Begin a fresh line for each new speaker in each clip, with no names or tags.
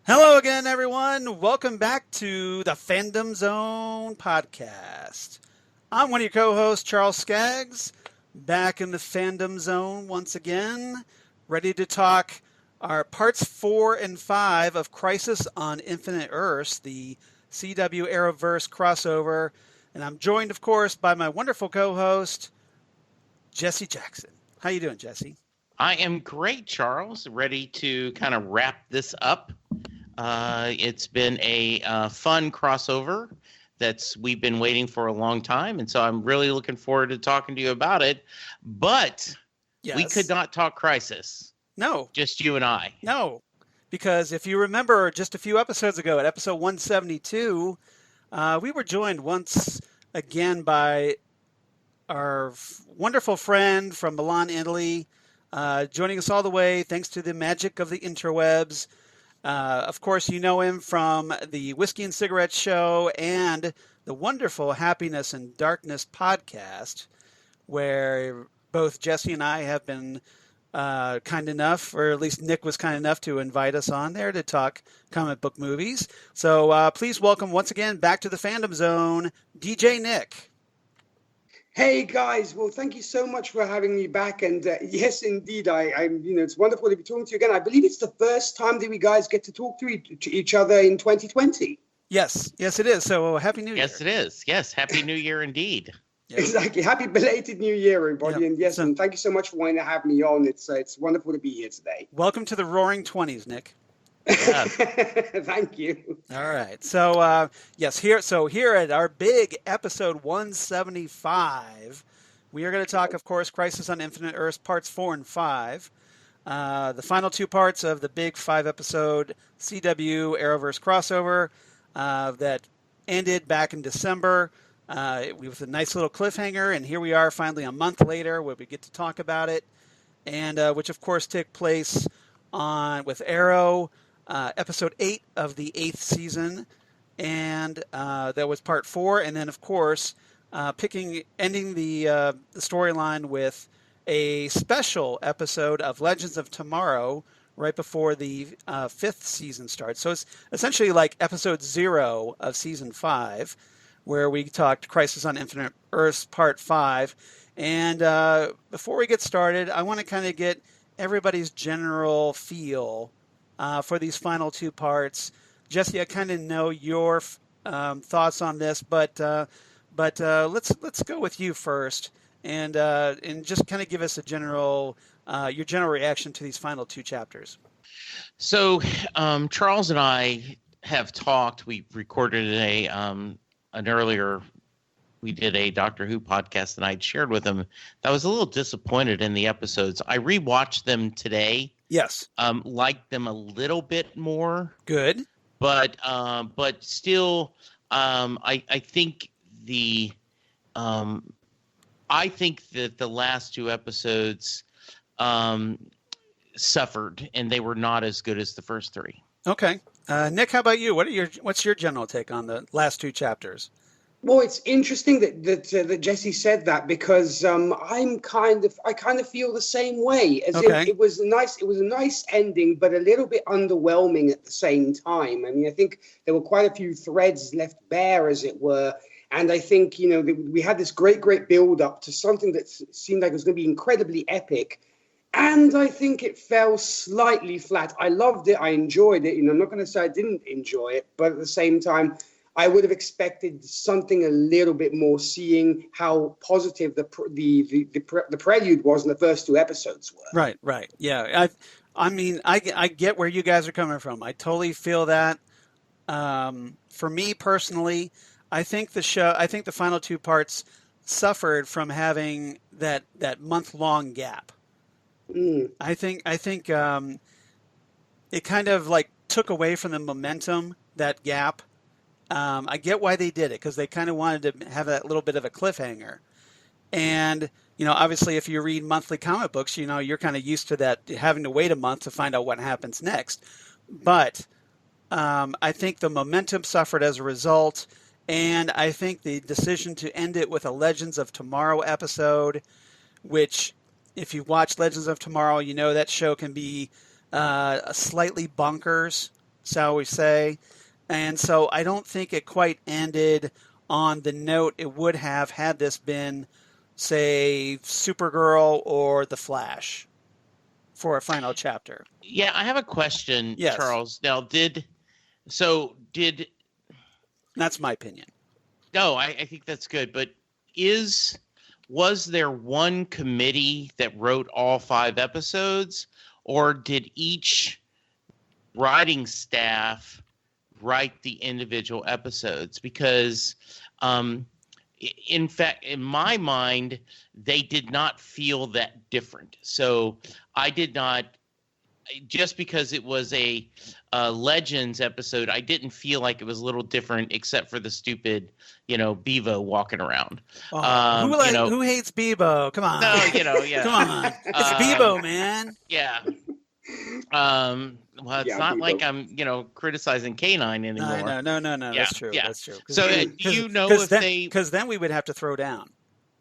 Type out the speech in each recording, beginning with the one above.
Hello again, everyone. Welcome back to the Fandom Zone podcast. I'm one of your co-hosts, Charles Skaggs, back in the Fandom Zone once again, ready to talk our parts 4 and 5 of Crisis on Infinite Earths, the CW Arrowverse crossover. And I'm joined, of course, by my wonderful co-host, Jesse Jackson. How you doing, Jesse?
I am great, Charles. Ready to kind of wrap this up. It's been a fun crossover we've been waiting for a long time, and so I'm really looking forward to talking to you about it. But we could not talk Crisis.
No.
Just you and I.
No, because if you remember just a few episodes ago at episode 172, we were joined once again by our wonderful friend from Milan, Italy, joining us all the way thanks to the magic of the interwebs. Of course, you know him from the Whiskey and Cigarette Show and the wonderful Happiness and Darkness podcast, where both Jesse and I have been kind enough, or at least Nick was kind enough to invite us on there to talk comic book movies. So please welcome once again back to the Fandom Zone, DJ Nik.
Hey guys, well, thank you so much for having me back. And yes, indeed, I'm. It's wonderful to be talking to you again. I believe it's the first time that we guys get to talk to each other in 2020.
Yes, it is. So happy New Year.
Yes, it is. Yes, happy New Year indeed.
Yes. Exactly. Happy belated New Year, everybody. Yep. And yes, and thank you so much for wanting to have me on. It's wonderful to be here today.
Welcome to the Roaring 20s, Nick.
Yeah.
Thank you.
All right. So here at our big episode 175, we are going to talk, of course, Crisis on Infinite Earths parts 4 and 5. The final two parts of the big 5-episode CW Arrowverse crossover that ended back in December with a nice little cliffhanger, and here we are finally a month later where we get to talk about it, and which of course took place with Arrow. Episode 8 of the 8th season, and that was part 4. And then, of course, ending the storyline with a special episode of Legends of Tomorrow right before the 5th season starts. So it's essentially like episode 0 of season 5, where we talked Crisis on Infinite Earths part 5. And before we get started, I want to kind of get everybody's general feel for these final two parts. Jesse, I kind of know your thoughts on this, but let's go with you first, and just kind of give us your general reaction to these final two chapters.
So Charles and I have talked. We recorded we did a Doctor Who podcast, and I'd shared with him that I was a little disappointed in the episodes. I rewatched them today.
Yes.
Liked them a little bit more.
Good.
But still, I think that the last two episodes suffered, and they were not as good as the first three.
Okay. Nick, how about you? What's your general take on the last two chapters?
Well, it's interesting that Jesse said that, because I kind of feel the same way. It was a nice ending, but a little bit underwhelming at the same time. I mean, I think there were quite a few threads left bare, as it were. And I think, we had this great build up to something that seemed like it was going to be incredibly epic. And I think it fell slightly flat. I loved it. I enjoyed it. I'm not going to say I didn't enjoy it, but at the same time, I would have expected something a little bit more, seeing how positive the prelude was in the first 2 episodes were.
Right. Yeah. I mean, I get where you guys are coming from. I totally feel that. For me personally, I think the final 2 parts suffered from having that month-long gap. I think it kind of like took away from the momentum, that gap. I get why they did it, because they kind of wanted to have that little bit of a cliffhanger. And, obviously if you read monthly comic books, you're kind of used to that, having to wait a month to find out what happens next. But I think the momentum suffered as a result. And I think the decision to end it with a Legends of Tomorrow episode, which, if you watch Legends of Tomorrow, that show can be slightly bonkers, shall we say. And so I don't think it quite ended on the note it would have had this been, say, Supergirl or The Flash for a final chapter.
Yeah, I have a question,
yes.
Charles. Now, did
that's my opinion.
No, I think that's good. But was there one committee that wrote all 5 episodes, or did each writing staff write the individual episodes? Because, in fact, in my mind, they did not feel that different. So I did not. Just because it was a Legends episode, I didn't feel like it was a little different, except for the stupid, Bevo walking around.
Oh, who hates Bevo? Come on.
No, yeah.
Come on. It's Bevo, man.
Yeah. Well, it's not
Bevo.
like I'm, criticizing K9 anymore.
No.
Yeah,
That's true.
yeah.
That's true.
So, do you know if they?
Because then we would have to throw down.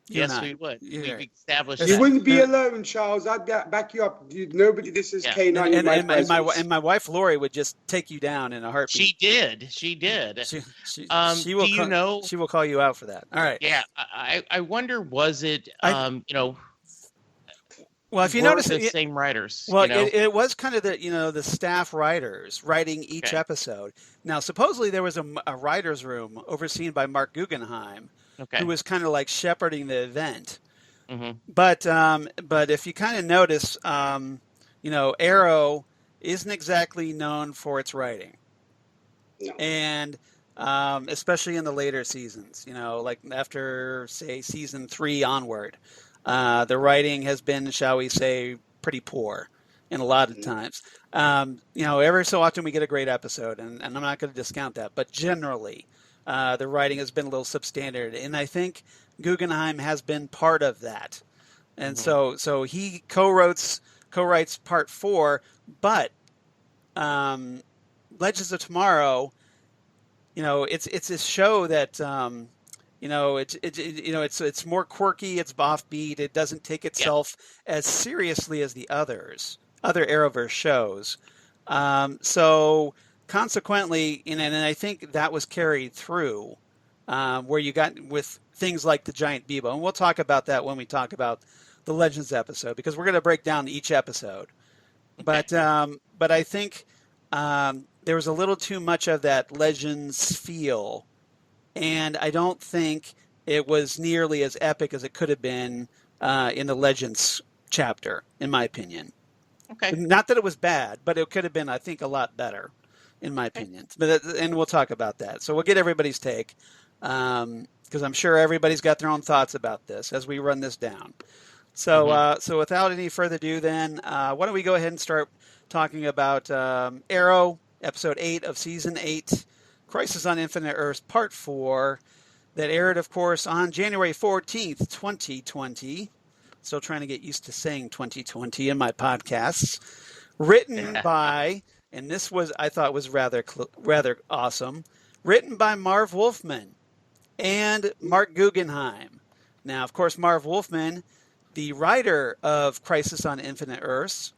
Yes, we would.
Yeah.
We've established
You
that.
wouldn't be alone, Charles. I'd back you up. Nobody. This is K9.
And my wife Lori would just take you down in a heartbeat.
She did.
She
Do you know?
She will call you out for that. All right.
Yeah, I wonder, was it?
Well, if you notice,
the same writers.
Well, it was kind of the staff writers writing each episode. Now, supposedly there was a writers' room overseen by Mark Guggenheim, who was kind of like shepherding the event.
Mm-hmm.
But if you kind of notice, Arrow isn't exactly known for its writing, and especially in the later seasons, like after, say, season 3 onward. The writing has been, shall we say, pretty poor in a lot of times. Every so often we get a great episode, and I'm not going to discount that. But generally, the writing has been a little substandard. And I think Guggenheim has been part of that. And so he co-writes part 4, but Legends of Tomorrow, it's a show that... it's more quirky. It's offbeat. It doesn't take itself as seriously as the other Arrowverse shows. So consequently, and I think that was carried through, where you got with things like the giant Bebo, and we'll talk about that when we talk about the Legends episode, because we're going to break down each episode. But I think there was a little too much of that Legends feel. And I don't think it was nearly as epic as it could have been in the Legends chapter, in my opinion.
Okay.
Not that it was bad, but it could have been, I think, a lot better, in my opinion. And we'll talk about that. So we'll get everybody's take, because I'm sure everybody's got their own thoughts about this as we run this down. So so without any further ado, then, why don't we go ahead and start talking about Arrow, episode 8 of season 8. Crisis on Infinite Earths, Part 4, that aired, of course, on January 14th, 2020. Still trying to get used to saying 2020 in my podcasts. Written by, and this was, I thought was rather awesome, written by Marv Wolfman and Mark Guggenheim. Now, of course, Marv Wolfman, the writer of Crisis on Infinite Earths,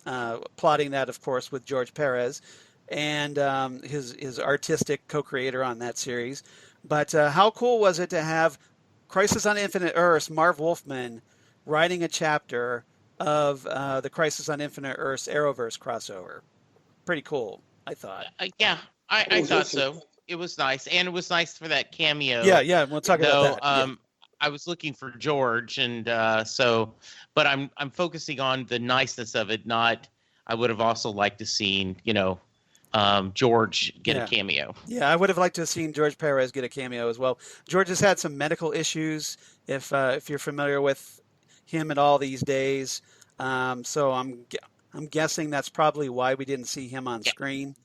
plotting that, of course, with George Perez, and his artistic co-creator on that series. But how cool was it to have Crisis on Infinite Earths, Marv Wolfman, writing a chapter of the Crisis on Infinite Earths Arrowverse crossover? Pretty cool, I thought.
I thought so. it was nice, and it was nice for that cameo.
Yeah, we'll talk about that.
I was looking for George, and but I'm focusing on the niceness of it. Not, I would have also liked to seen, George get a cameo.
Yeah, I would have liked to have seen George Perez get a cameo as well. George has had some medical issues, if you're familiar with him at all these days. So I'm guessing that's probably why we didn't see him on screen.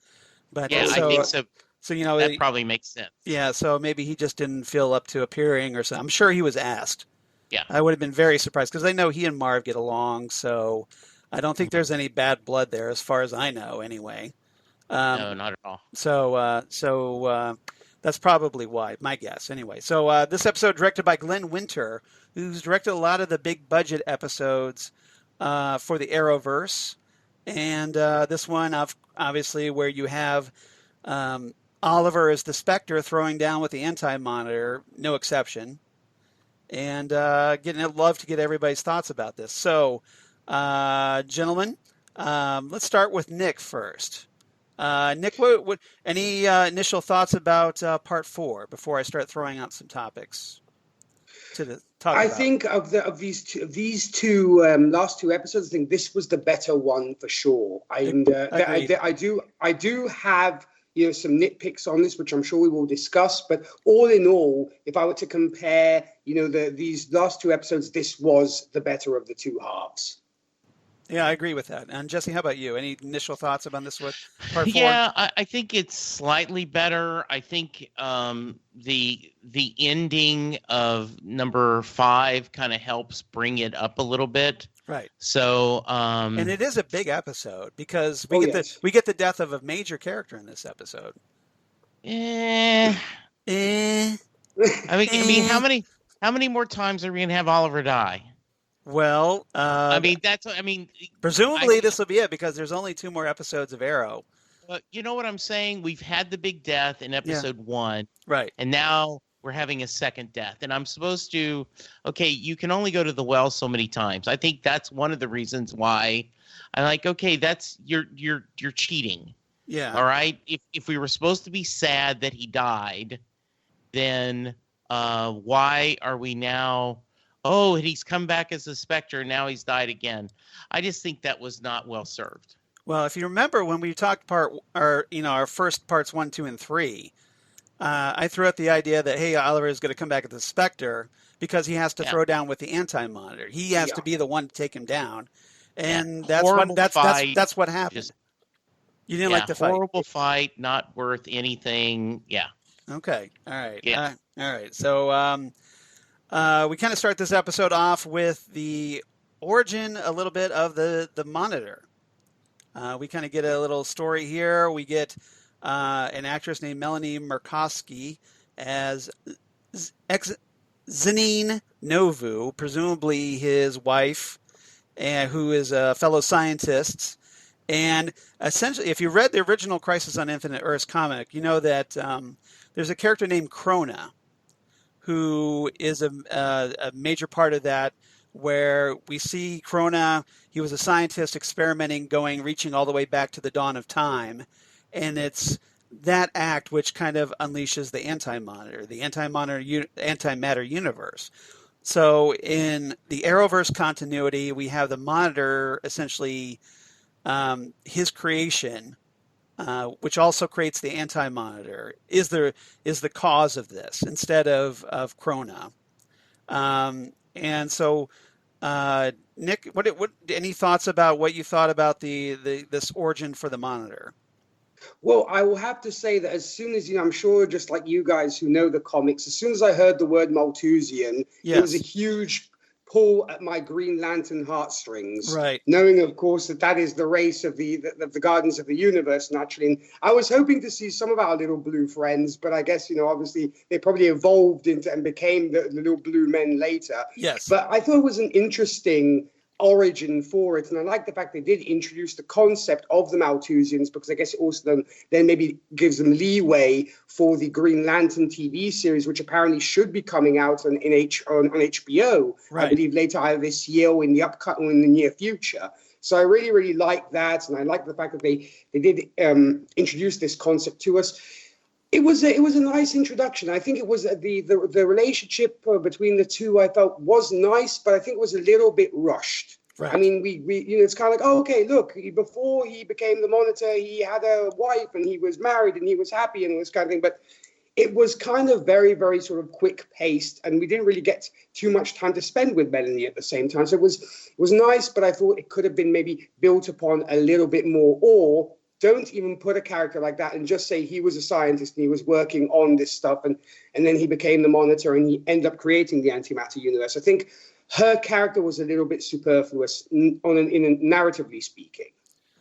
But
I think so.
So
that probably makes sense.
Yeah, so maybe he just didn't feel up to appearing or something. I'm sure he was asked.
Yeah,
I would have been very surprised because I know he and Marv get along. So I don't think there's any bad blood there, as far as I know, anyway.
No, not at all.
So that's probably why, my guess. Anyway, so this episode directed by Glenn Winter, who's directed a lot of the big budget episodes for the Arrowverse, and this one, obviously, where you have Oliver as the Spectre throwing down with the Anti-Monitor, no exception, and I'd love to get everybody's thoughts about this. So, gentlemen, let's start with Nick first. Nick, what any initial thoughts about part 4 before I start throwing out some topics to talk about?
I think of these two last two episodes, I think this was the better one for sure. I do have some nitpicks on this, which I'm sure we will discuss. But all in all, if I were to compare, these last two episodes, this was the better of the two halves.
Yeah, I agree with that. And Jesse, how about you? Any initial thoughts about this one? Part 4?
Yeah, I think it's slightly better. I think the ending of number 5 kind of helps bring it up a little bit.
Right.
So
and it is a big episode because we get the death of a major character in this episode.
I mean, how many more times are we gonna have Oliver die?
Well, presumably this will be it because there's only 2 more episodes of Arrow.
You know what I'm saying? We've had the big death in episode 1.
Right.
And now we're having a second death. And I'm supposed to, you can only go to the well so many times. I think that's one of the reasons why I'm like, that's you're cheating.
Yeah.
All right. If we were supposed to be sad that he died, then why are we now, he's come back as a Spectre, now he's died again. I just think that was not well served.
Well, if you remember when we talked our first parts 1, 2, and 3, I threw out the idea that, hey, Oliver is going to come back as a Spectre because he has to throw down with the Anti-Monitor. He has to be the one to take him down, and that's what happened. You didn't like the fight.
Horrible fight, not worth anything. Yeah.
Okay. All right.
Yeah.
All right. So we kind of start this episode off with the origin a little bit of the Monitor. We kind of get a little story here. We get an actress named Melanie Murkowski as Zanine Novu, presumably his wife, and who is a fellow scientist. And essentially, if you read the original Crisis on Infinite Earths comic, you know that there's a character named Krona, who is a major part of that, where we see Krona, he was a scientist experimenting, reaching all the way back to the dawn of time. And it's that act which kind of unleashes the Anti-Monitor, the antimatter universe. So in the Arrowverse continuity, we have the Monitor essentially his creation, which also creates the Anti-Monitor, is the cause of this instead of Krona. And so, Nick, what any thoughts about what you thought about this origin for the Monitor?
Well, I will have to say that as soon as, I'm sure just like you guys who know the comics, as soon as I heard the word Malthusian, It was a huge pull at my Green Lantern heartstrings.
Right.
Knowing, of course, that is the race of the Guardians of the Universe, naturally. And I was hoping to see some of our little blue friends, but I guess, obviously they probably evolved into and became the little blue men later.
Yes.
But I thought it was an interesting origin for it, and I like the fact they did introduce the concept of the Malthusians, because I guess it also then maybe gives them leeway for the Green Lantern TV series, which apparently should be coming out on HBO, right. I believe later either this year or in the near future. So I really, really like that, and I like the fact that they did introduce this concept to us. It was a nice introduction. I think it was the relationship between the two. I felt was nice, but I think it was a little bit rushed.
Right.
I mean, we it's kind of like, oh, okay, look, before he became the Monitor, he had a wife and he was married and he was happy and this kind of thing. But it was kind of very, very sort of quick paced, and we didn't really get too much time to spend with Melanie at the same time. So it was nice, but I thought it could have been maybe built upon a little bit more, or don't even put a character like that and just say he was a scientist and he was working on this stuff and then he became the Monitor and he ended up creating the antimatter universe. I think her character was a little bit superfluous in narratively speaking.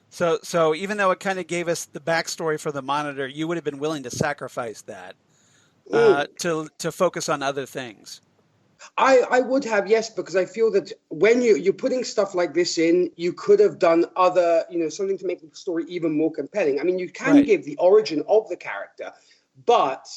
So even though it kind of gave us the backstory for the Monitor, you would have been willing to sacrifice that to focus on other things.
I would have, yes, because I feel that when you're putting stuff like this in, you could have done other, something to make the story even more compelling. I mean, you can give the origin of the character, but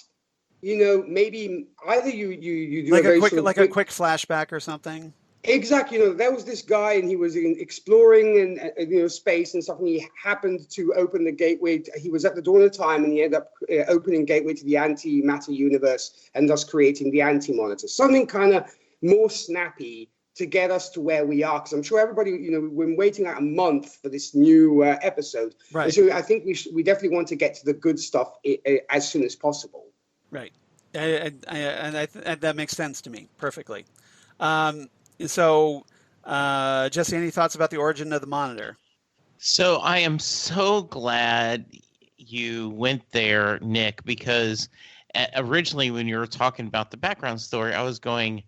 maybe either you do
a quick flashback or something.
Exactly. There was this guy and he was exploring and space and stuff, and he happened to open the gateway. He was at the dawn of time and he ended up opening gateway to the antimatter universe and thus creating the anti-Monitor. Something kind of more snappy to get us to where we are, because I'm sure everybody, we've been waiting like a month for this new episode.
Right.
And so I think we definitely want to get to the good stuff as soon as possible.
Right. And that makes sense to me perfectly. So, Jesse, any thoughts about the origin of the Monitor?
So I am so glad you went there, Nick, because originally when you were talking about the background story, I was going,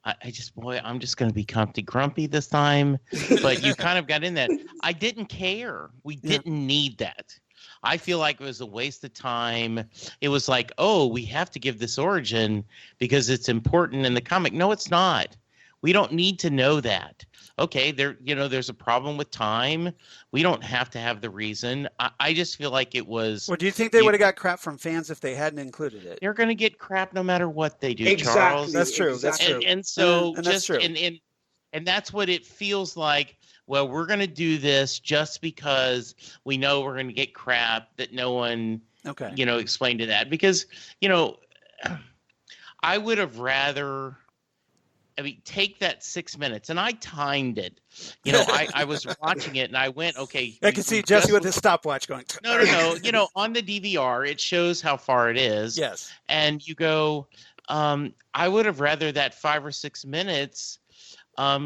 I'm just going to be Humpty Grumpy this time. But you kind of got in that. I didn't care. We didn't need that. I feel like it was a waste of time. It was like, oh, we have to give this origin because it's important in the comic. No, it's not. We don't need to know that. Okay, there's a problem with time. We don't have to have the reason. I just feel like it was.
Well, do you think they would have got crap from fans if they hadn't included it?
They're going to get crap no matter what they do,
exactly.
Charles.
That's true.
Exactly.
That's true.
And so
and
just
that's true.
And that's what it feels like. Well, we're going to do this just because we know we're going to get crap that no one, explained to that. Because, I would have rather. I mean, take that 6 minutes, and I timed it. I was watching it, and I went, okay.
I can see Jesse with his stopwatch going.
No. On the DVR, it shows how far it is.
Yes.
And you go, I would have rather that 5 or 6 minutes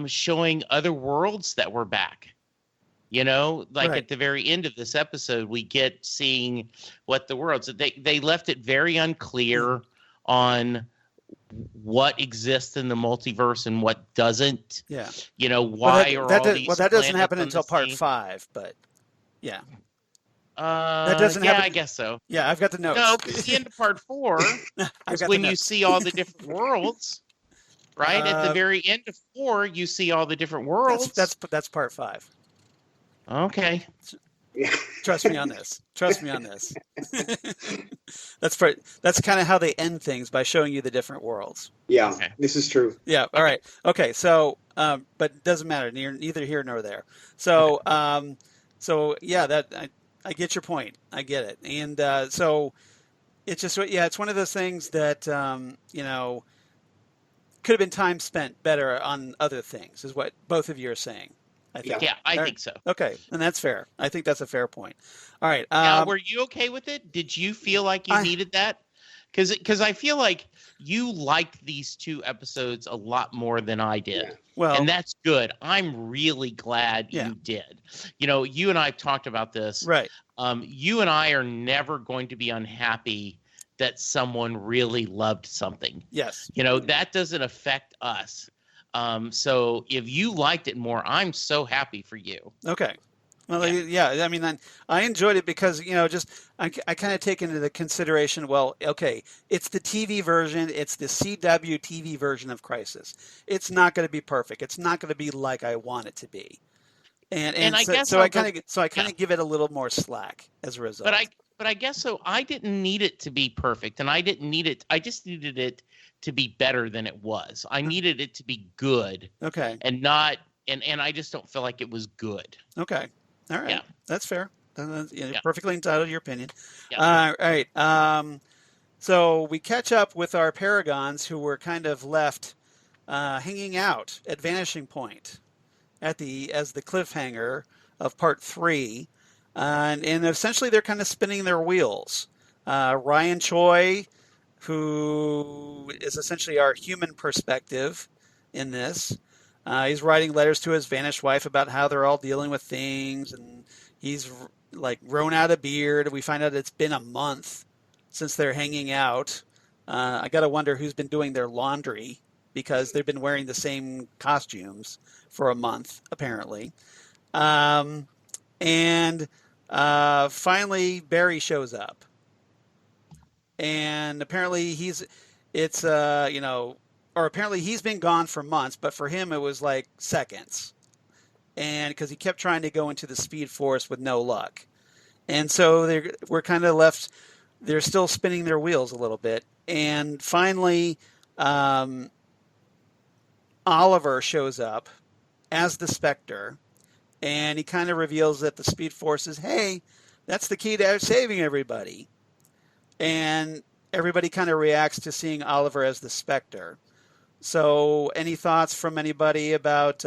showing other worlds that were back. At the very end of this episode, we get seeing what the worlds. They left it very unclear on what exists in the multiverse and what doesn't.
Yeah.
Why are all these?
Well, that doesn't happen until part 5, but yeah.
That doesn't happen. I guess so.
Yeah, I've got the notes.
No, because the end of part 4 is when you see all the different worlds. Right at the very end of 4, you see all the different worlds.
That's part 5.
Okay.
Trust me on this. That's kind of how they end things, by showing you the different worlds.
Yeah, okay. This is true.
Yeah. All right. Okay. So, but it doesn't matter. Neither here nor there. So, yeah, that I get your point. I get it. And so it's just, it's one of those things that could have been time spent better on other things, is what both of you are saying. I think.
Yeah, I think so.
Okay, and that's fair. I think that's a fair point. All right.
Now, were you okay with it? Did you feel like you needed that? Because I feel like you liked these 2 episodes a lot more than I did. Yeah.
Well,
and that's good. I'm really glad you did. You and I have talked about this.
Right.
You and I are never going to be unhappy that someone really loved something.
Yes.
That doesn't affect us. So if you liked it more, I'm so happy for you.
Okay. Well, yeah. I mean, I enjoyed it because, I kind of take into the consideration, well, okay, it's the TV version. It's the CW TV version of Crisis. It's not going to be perfect. It's not going to be like I want it to be. And I guess I kind of give it a little more slack as a result.
But I guess so. I didn't need it to be perfect, and I didn't need it. I just needed it to be better than it was. I needed it to be good.
Okay.
And not, and I just don't feel like it was good.
Okay. All right.
Yeah.
That's fair. You're perfectly entitled to your opinion.
Yeah.
All right. So we catch up with our Paragons who were kind of left hanging out at Vanishing Point as the cliffhanger of part 3. And essentially they're kind of spinning their wheels. Ryan Choi, who is essentially our human perspective in this, he's writing letters to his vanished wife about how they're all dealing with things, and he's like grown out a beard. We find out it's been a month since they're hanging out. I got to wonder who's been doing their laundry, because they've been wearing the same costumes for a month, apparently. And finally, Barry shows up. And apparently apparently he's been gone for months, but for him it was like seconds. And because he kept trying to go into the Speed Force with no luck. And so we're kind of left, they're still spinning their wheels a little bit. And finally, Oliver shows up as the Spectre, and he kind of reveals that the Speed Force is, hey, that's the key to saving everybody. And everybody kind of reacts to seeing Oliver as the Spectre. So any thoughts from anybody about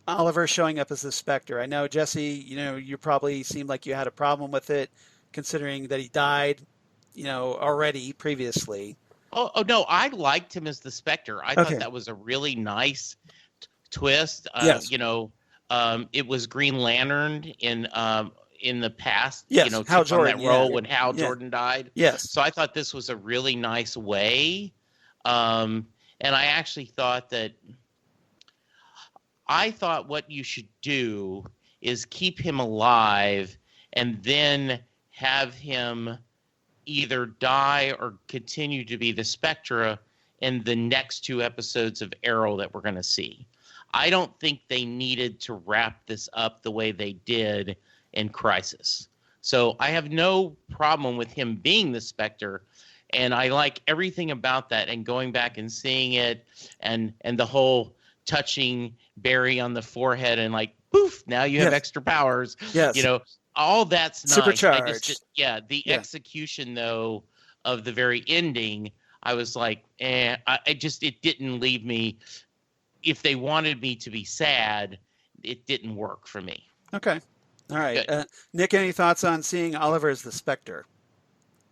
Oliver showing up as the Spectre? I know, Jesse, you probably seemed like you had a problem with it, considering that he died, already previously.
Oh no, I liked him as the Spectre. I thought that was a really nice twist.
Yes.
It was Green Lantern in the past.
Yes, Hal Jordan,
that role when Hal Jordan died.
Yes.
So I thought this was a really nice way. And I actually thought what you should do is keep him alive and then have him either die or continue to be the Spectre in the next 2 episodes of Arrow that we're going to see. I don't think they needed to wrap this up the way they did in Crisis. So I have no problem with him being the Spectre, and I like everything about that, and going back and seeing it, and the whole touching Barry on the forehead and like, poof, now you have extra powers.
Yes.
All that's nice.
Supercharged.
The execution, though, of the very ending, I was like, it didn't leave me. If they wanted me to be sad, it didn't work for me.
Okay. All right. Nick, any thoughts on seeing Oliver as the Spectre?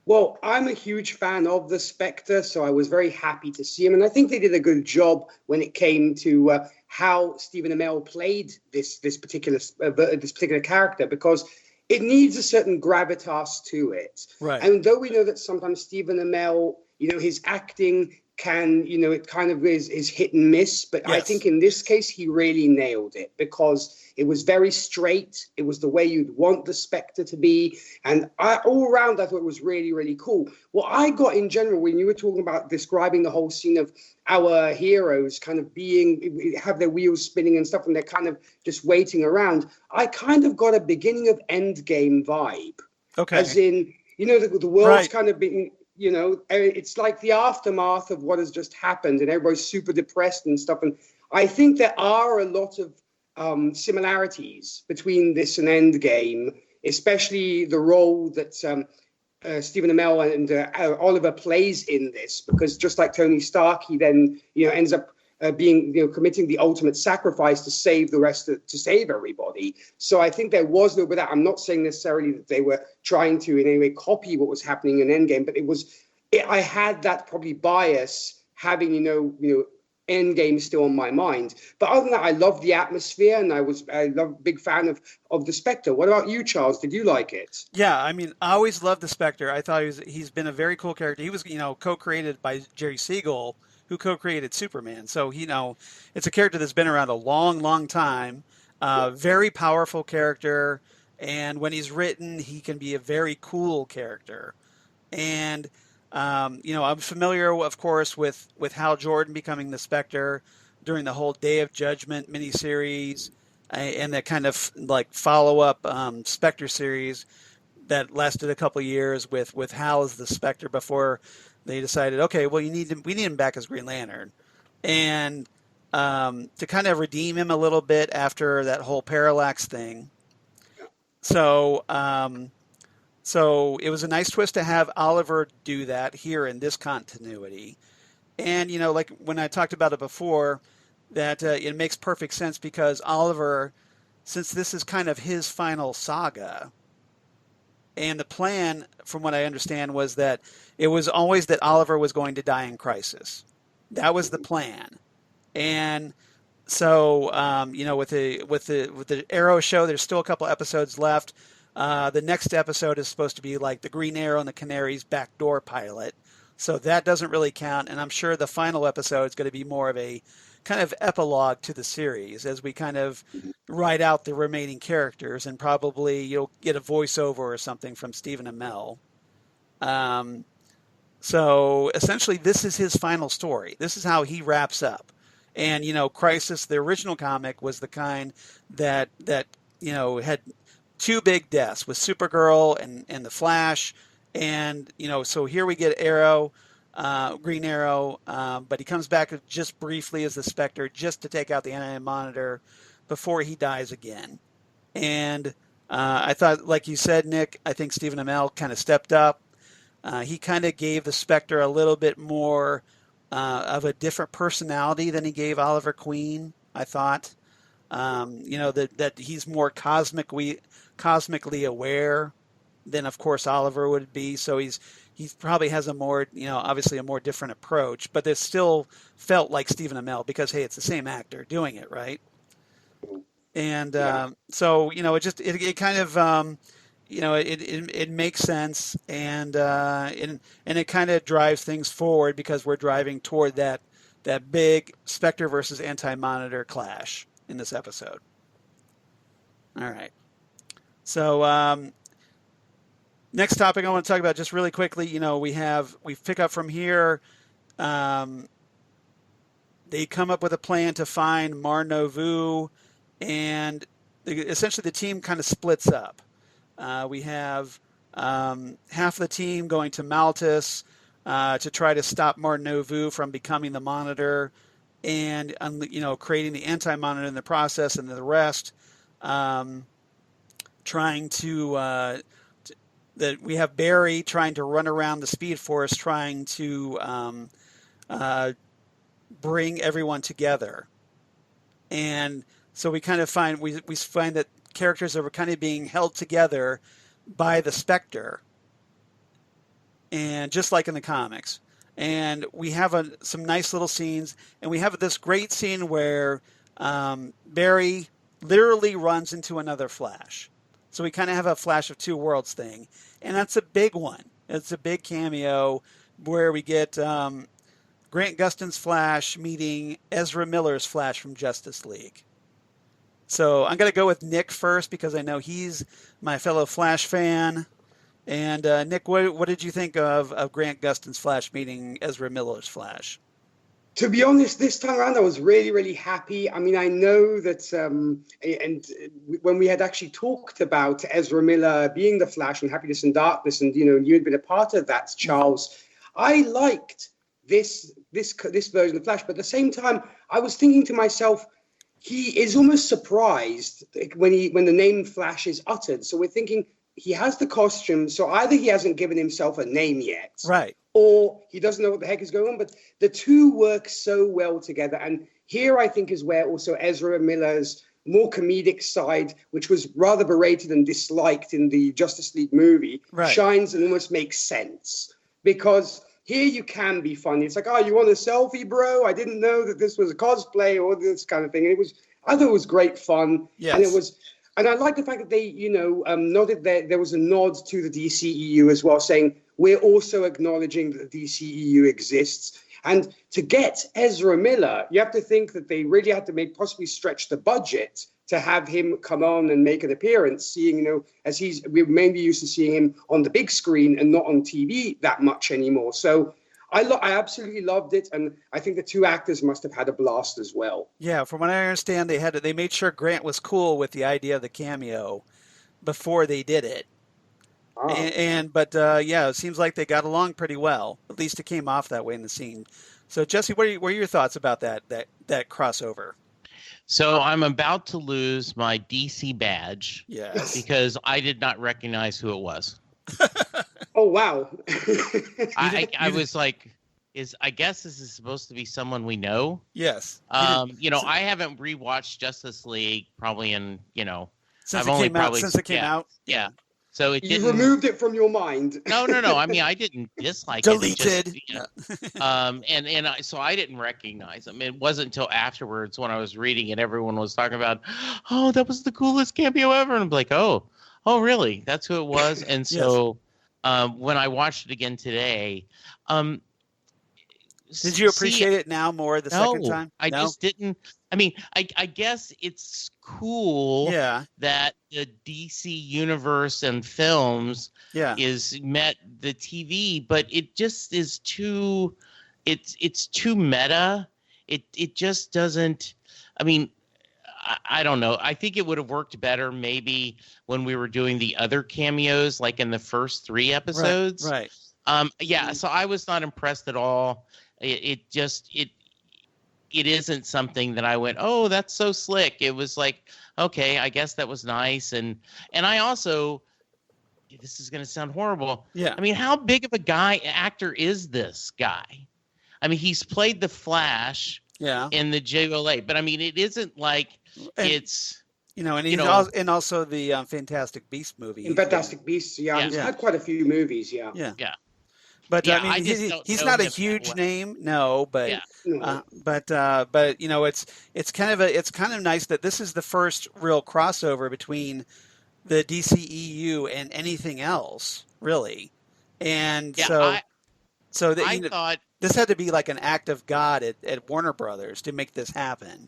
Well, I'm a huge fan of the Spectre, so I was very happy to see him. And I think they did a good job when it came to how Stephen Amell played this particular character, because it needs a certain gravitas to it.
Right.
And though we know that sometimes Stephen Amell, his acting can, it kind of is hit and miss. But yes. I think in this case, he really nailed it, because it was very straight. It was the way you'd want the Spectre to be. And all around, I thought it was really, really cool. What I got in general, when you were talking about describing the whole scene of our heroes kind of have their wheels spinning and stuff, and they're kind of just waiting around, I kind of got a beginning of Endgame vibe. Okay. As in, the world's kind of being... it's like the aftermath of what has just happened, and everybody's super depressed and stuff. And I think there are a lot of similarities between this and Endgame, especially the role that Stephen Amell and Oliver plays in this, because just like Tony Stark, he then ends up committing the ultimate sacrifice to save to save everybody. So I think there was a little bit of that. I'm not saying necessarily that they were trying to in any way copy what was happening in Endgame, but I had that probably bias having Endgame still on my mind. But other than that, I love the atmosphere, and I love big fan of the Spectre. What about you, Charles? Did you like it?
Yeah, I mean, I always loved the Spectre. I thought he's been a very cool character. He was co-created by Jerry Siegel, who co-created Superman. So, it's a character that's been around a long, long time. Very powerful character. And when he's written, he can be a very cool character. And, I'm familiar, of course, with Hal Jordan becoming the Spectre during the whole Day of Judgment miniseries and that kind of like follow-up Spectre series that lasted a couple years with Hal as the Spectre before they decided, okay, well, we need him back as Green Lantern. And to kind of redeem him a little bit after that whole Parallax thing. So So it was a nice twist to have Oliver do that here in this continuity. And, like when I talked about it before, that it makes perfect sense because Oliver, since this is kind of his final saga, and the plan, from what I understand, was that it was always that Oliver was going to die in Crisis. That was the plan. And so, with the Arrow show, there's still a couple episodes left. The next episode is supposed to be like the Green Arrow and the Canaries backdoor pilot. So that doesn't really count. And I'm sure the final episode is going to be more of a kind of epilogue to the series as we kind of write out the remaining characters, and probably you'll get a voiceover or something from Stephen Amell. So essentially this is his final story. This is how he wraps up. And, Crisis, the original comic, was the kind that had two big deaths with Supergirl and the Flash. And, so here we get Arrow, Green Arrow, but he comes back just briefly as the Spectre, just to take out the Anti-Monitor before he dies again. And I thought, like you said, Nick, I think Stephen Amell kind of stepped up. He kind of gave the Spectre a little bit more of a different personality than he gave Oliver Queen, I thought. That he's more cosmically aware than, of course, Oliver would be. So he probably has a more, obviously a more different approach, but it still felt like Stephen Amell because, hey, it's the same actor doing it, right? And so, it kind of, it makes sense, and it kind of drives things forward because we're driving toward that big Spectre versus Anti-Monitor clash in this episode. All right. So next topic I want to talk about just really quickly. We pick up from here. They come up with a plan to find Mar-Novu, and essentially the team kind of splits up. We have half the team going to Maltus to try to stop Mar-Novu from becoming the Monitor, and creating the Anti-Monitor in the process, and the rest trying to that we have Barry trying to run around the Speed Force, trying to bring everyone together. And so we kind of find we find that characters are kind of being held together by the Spectre, and just like in the comics. And we have some nice little scenes, and we have this great scene where Barry literally runs into another Flash. So we kind of have a Flash of Two Worlds thing, and that's a big one. It's a big cameo where we get Grant Gustin's Flash meeting Ezra Miller's Flash from Justice League. So I'm going to go with Nick first because I know he's my fellow Flash fan. And Nick, what did you think of Grant Gustin's Flash meeting Ezra Miller's Flash?
To be honest, this time around, I was really, really happy. I mean, I know that, and when we had actually talked about Ezra Miller being the Flash and Happiness and Darkness, and you had been a part of that, Charles, I liked this version of Flash. But at the same time, I was thinking to myself, he is almost surprised when the name Flash is uttered. So we're thinking he has the costume, so either he hasn't given himself a name yet,
right,
or he doesn't know what the heck is going on. But the two work so well together. And here I think is where also Ezra Miller's more comedic side, which was rather berated and disliked in the Justice League movie,
right,
shines and almost makes sense. Because here you can be funny. It's like, oh, you want a selfie, bro? I didn't know that this was a cosplay or this kind of thing. And I thought it was great fun.
Yes.
And I like the fact that they, noted that there was a nod to the DCEU as well, saying we're also acknowledging that the DCEU exists. And to get Ezra Miller, you have to think that they really had to possibly stretch the budget to have him come on and make an appearance, seeing, as we're mainly used to seeing him on the big screen and not on TV that much anymore. So I absolutely loved it, and I think the two actors must have had a blast as well.
Yeah, from what I understand, they made sure Grant was cool with the idea of the cameo before they did it. Oh. But it seems like they got along pretty well. At least it came off that way in the scene. So Jesse, what are your thoughts about that crossover?
So I'm about to lose my DC badge,
yes,
because I did not recognize who it was.
Oh wow!
I was like, I guess this is supposed to be someone we know.
Yes.
I haven't rewatched Justice League probably in
Since it came out.
Yeah. So it
You've
didn't.
removed it from your mind.
No. I mean, I didn't dislike
Deleted.
it. So I didn't recognize him. It wasn't until afterwards when I was reading it, everyone was talking about, oh, that was the coolest cameo ever, and I'm like, oh, really? That's who it was. And so, when I watched it again today,
did you appreciate it now more the second time?
I just didn't. I mean, I guess it's cool that the DC universe and films is met the TV, but it just is too. It's too meta. It just doesn't. I mean, I don't know. I think it would have worked better maybe when we were doing the other cameos, like in the first 3 episodes.
Right.
So I was not impressed at all. It isn't something that I went, oh, that's so slick. It was like, okay, I guess that was nice. And I also, this is going to sound horrible.
Yeah.
I mean, how big of a actor is this guy? I mean, he's played the Flash in the JLA, but I mean, it isn't like it's,
and also the Fantastic Beast movie.
In Fantastic Beasts, he's had quite a few movies,
Yeah.
But I mean, he's not a huge name, but it's kind of nice that this is the first real crossover between the DCEU and anything else, really. And I thought this had to be like an act of God at Warner Brothers to make this happen.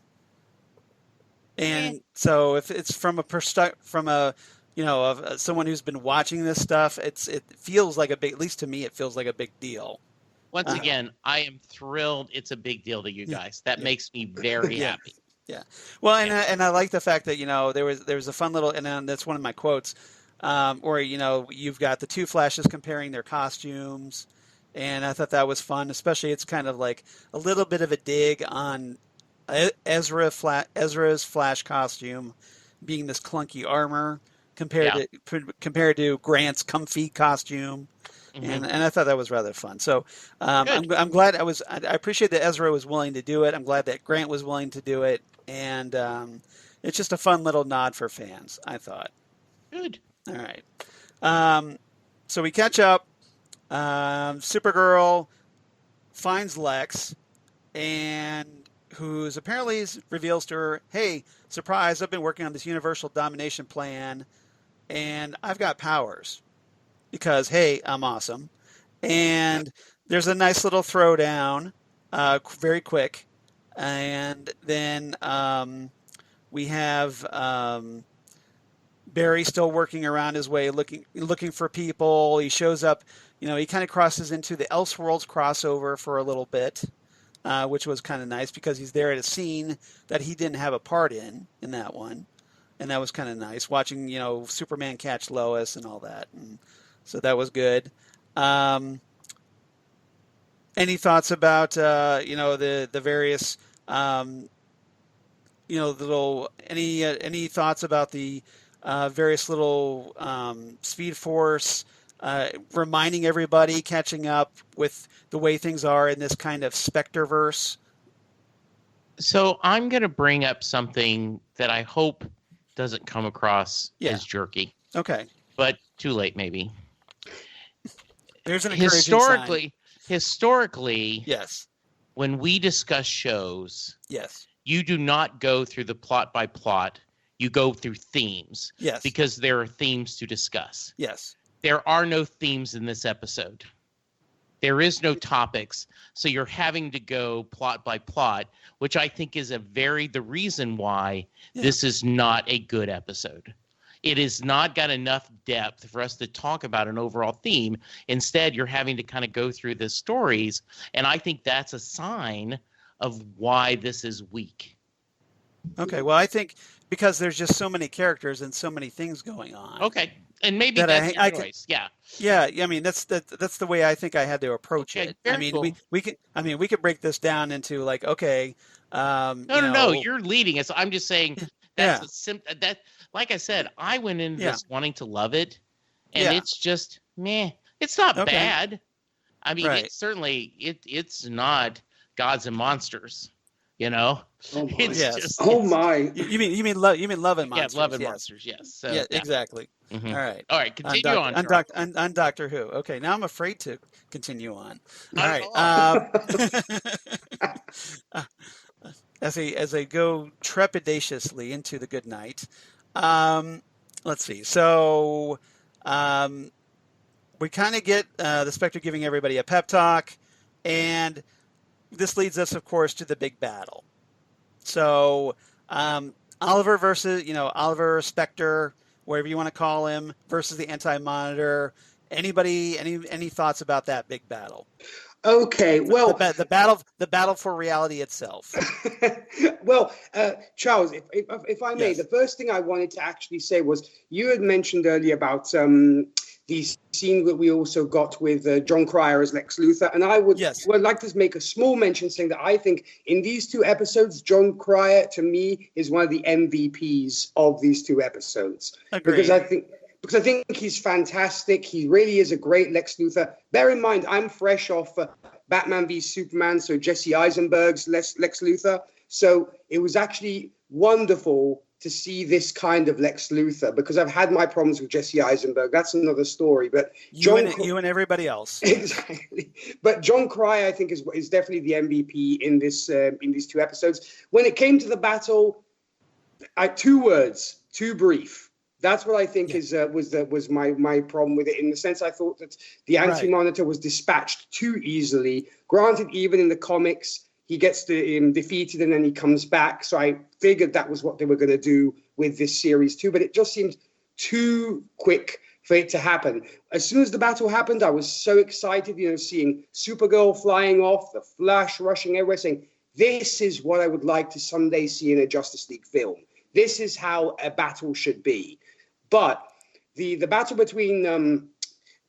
And so if it's from someone who's been watching this stuff, it feels like a big, at least to me, it feels like a big deal.
Once again, I am thrilled. It's a big deal to you guys. That makes me very happy.
Yeah. Well, and I like the fact that, there was a fun little, and that's one of my quotes, where, you've got the 2 Flashes comparing their costumes. And I thought that was fun, especially it's kind of like a little bit of a dig on Ezra's Flash costume being this clunky armor compared to Grant's comfy costume, and I thought that was rather fun. So I'm glad I appreciate that Ezra was willing to do it. I'm glad that Grant was willing to do it, and it's just a fun little nod for fans, I thought.
Good.
All right. So we catch up. Supergirl finds Lex, and who's apparently reveals to her, hey, surprise, I've been working on this universal domination plan, and I've got powers because, hey, I'm awesome. And there's a nice little throwdown, very quick. And then we have Barry still working around his way, looking for people. He shows up, he kind of crosses into the Elseworlds crossover for a little bit. Which was kind of nice because he's there at a scene that he didn't have a part in that one. And that was kind of nice, watching, Superman catch Lois and all that. And so that was good. Any thoughts about, the various, any thoughts about the various little Speed Force, reminding everybody, catching up with the way things are in this kind of Spectreverse?
So I'm going to bring up something that I hope doesn't come across as jerky.
Okay.
But too late, maybe.
There's an encouraging sign.
Historically,
yes.
When we discuss shows,
yes,
you do not go through the plot by plot. You go through themes.
Yes.
Because there are themes to discuss.
Yes.
There are no themes in this episode. There is no topics. So you're having to go plot by plot, which I think is the reason why this is not a good episode. It has not got enough depth for us to talk about an overall theme. Instead, you're having to kind of go through the stories. And I think that's a sign of why this is weak.
Okay. Well, I think because there's just so many characters and so many things going on.
Okay. And maybe that's the choice.
Yeah. I mean, that's the way I think I had to approach it. I mean,
cool.
we could break this down into like, okay.
No. You're leading us. I'm just saying that's that. Like I said, I went into this wanting to love it, and it's just meh. It's not
Okay.
bad. I mean,
Right.
it's certainly it's not Gods and Monsters, you know.
Oh my!
It's
Yes.
just
Oh
it's,
my!
You mean Love and
yeah,
Monsters?
Love and
Yes.
Monsters. Yes. So
Yeah.
yeah.
Exactly.
Mhm.
All right.
All right. Continue on, Charles.
On Doctor Who. Okay. Now I'm afraid to continue on. All
Not at
right.
all.
As I go trepidatiously into the good night, let's see. So we kind of get the Spectre giving everybody a pep talk, and this leads us, of course, to the big battle. So Oliver versus, Oliver, Spectre, whatever you want to call him, versus the Anti-Monitor. Anybody, any thoughts about that big battle?
Okay, well,
the battle for reality itself.
well, Charles, if I may,
Yes.
the first thing I wanted to actually say was you had mentioned earlier about the scene that we also got with John Cryer as Lex Luthor, and I would like to make a small mention saying that I think in these two episodes, John Cryer to me is one of the MVPs of these two episodes.
Agreed.
Because I think he's fantastic. He really is a great Lex Luthor. Bear in mind, I'm fresh off Batman v Superman, so Jesse Eisenberg's Lex Luthor. So it was actually wonderful to see this kind of Lex Luthor, because I've had my problems with Jesse Eisenberg. That's another story. But
you and everybody else.
Exactly. But John Cryer, I think, is definitely the MVP in these two episodes. When it came to the battle, 2 words, too brief. That's what I think was my problem with it, in the sense I thought that the Anti-Monitor was dispatched too easily. Granted, even in the comics, he gets defeated and then he comes back. So I figured that was what they were going to do with this series too. But it just seemed too quick for it to happen. As soon as the battle happened, I was so excited, seeing Supergirl flying off, the Flash rushing everywhere, saying, this is what I would like to someday see in a Justice League film. This is how a battle should be. But the battle between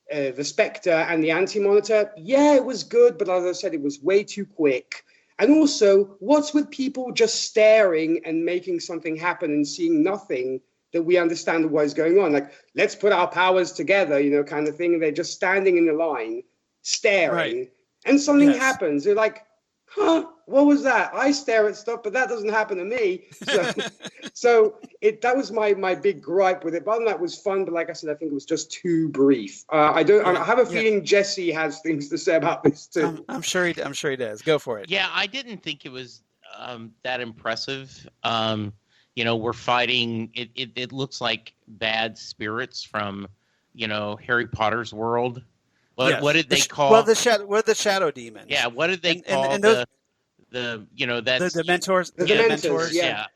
the Spectre and the Anti-Monitor, it was good, but as I said, it was way too quick. And also, what's with people just staring and making something happen and seeing nothing that we understand what is going on? Like, let's put our powers together, kind of thing. And they're just standing in the line, staring, and something happens. They're like, huh, what was that? I stare at stuff, but that doesn't happen to me. So that was my big gripe with it. But other than that, it was fun. But like I said, I think it was just too brief. I have a feeling Jesse has things to say about this too.
I'm sure he does. Go for it.
Yeah, I didn't think it was that impressive. We're fighting. It looks like bad spirits from, Harry Potter's world. What did they call?
Well, the shadow demons.
Yeah, what did they call
and those,
the
Dementors?
The Dementors.
Yeah.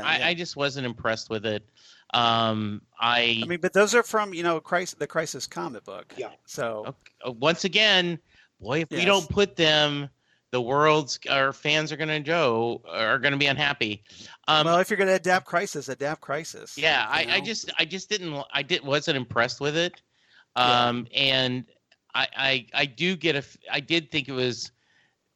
I just wasn't impressed with it.
But those are from the Crisis comic book.
Yeah.
So
once again, boy, if we don't put them, our fans are going to be unhappy.
Well, if you're going to adapt Crisis.
Yeah, I wasn't impressed with it. And I did think it was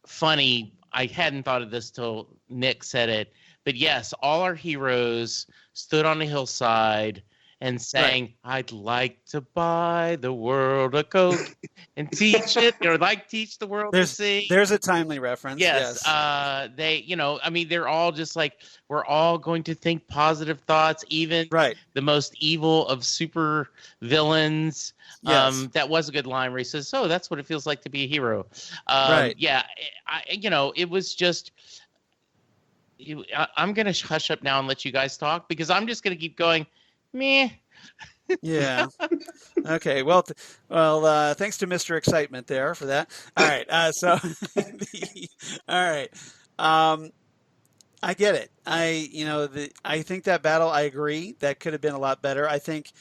funny. I hadn't thought of this till Nick said it, but yes, all our heroes stood on a hillside and sang, I'd like to buy the world a Coke and teach it, or teach the world to sing.
There's a timely reference.
Yes. They're all just like, we're all going to think positive thoughts, even the most evil of super villains.
Yes.
That was a good line where he says, so that's what it feels like to be a hero. Yeah. It was just, I'm going to hush up now and let you guys talk, because I'm just going to keep going, meh.
Yeah. Okay. Well, thanks to Mr. Excitement there for that. All right. All right. I get it. I think that battle, I agree, that could have been a lot better. I think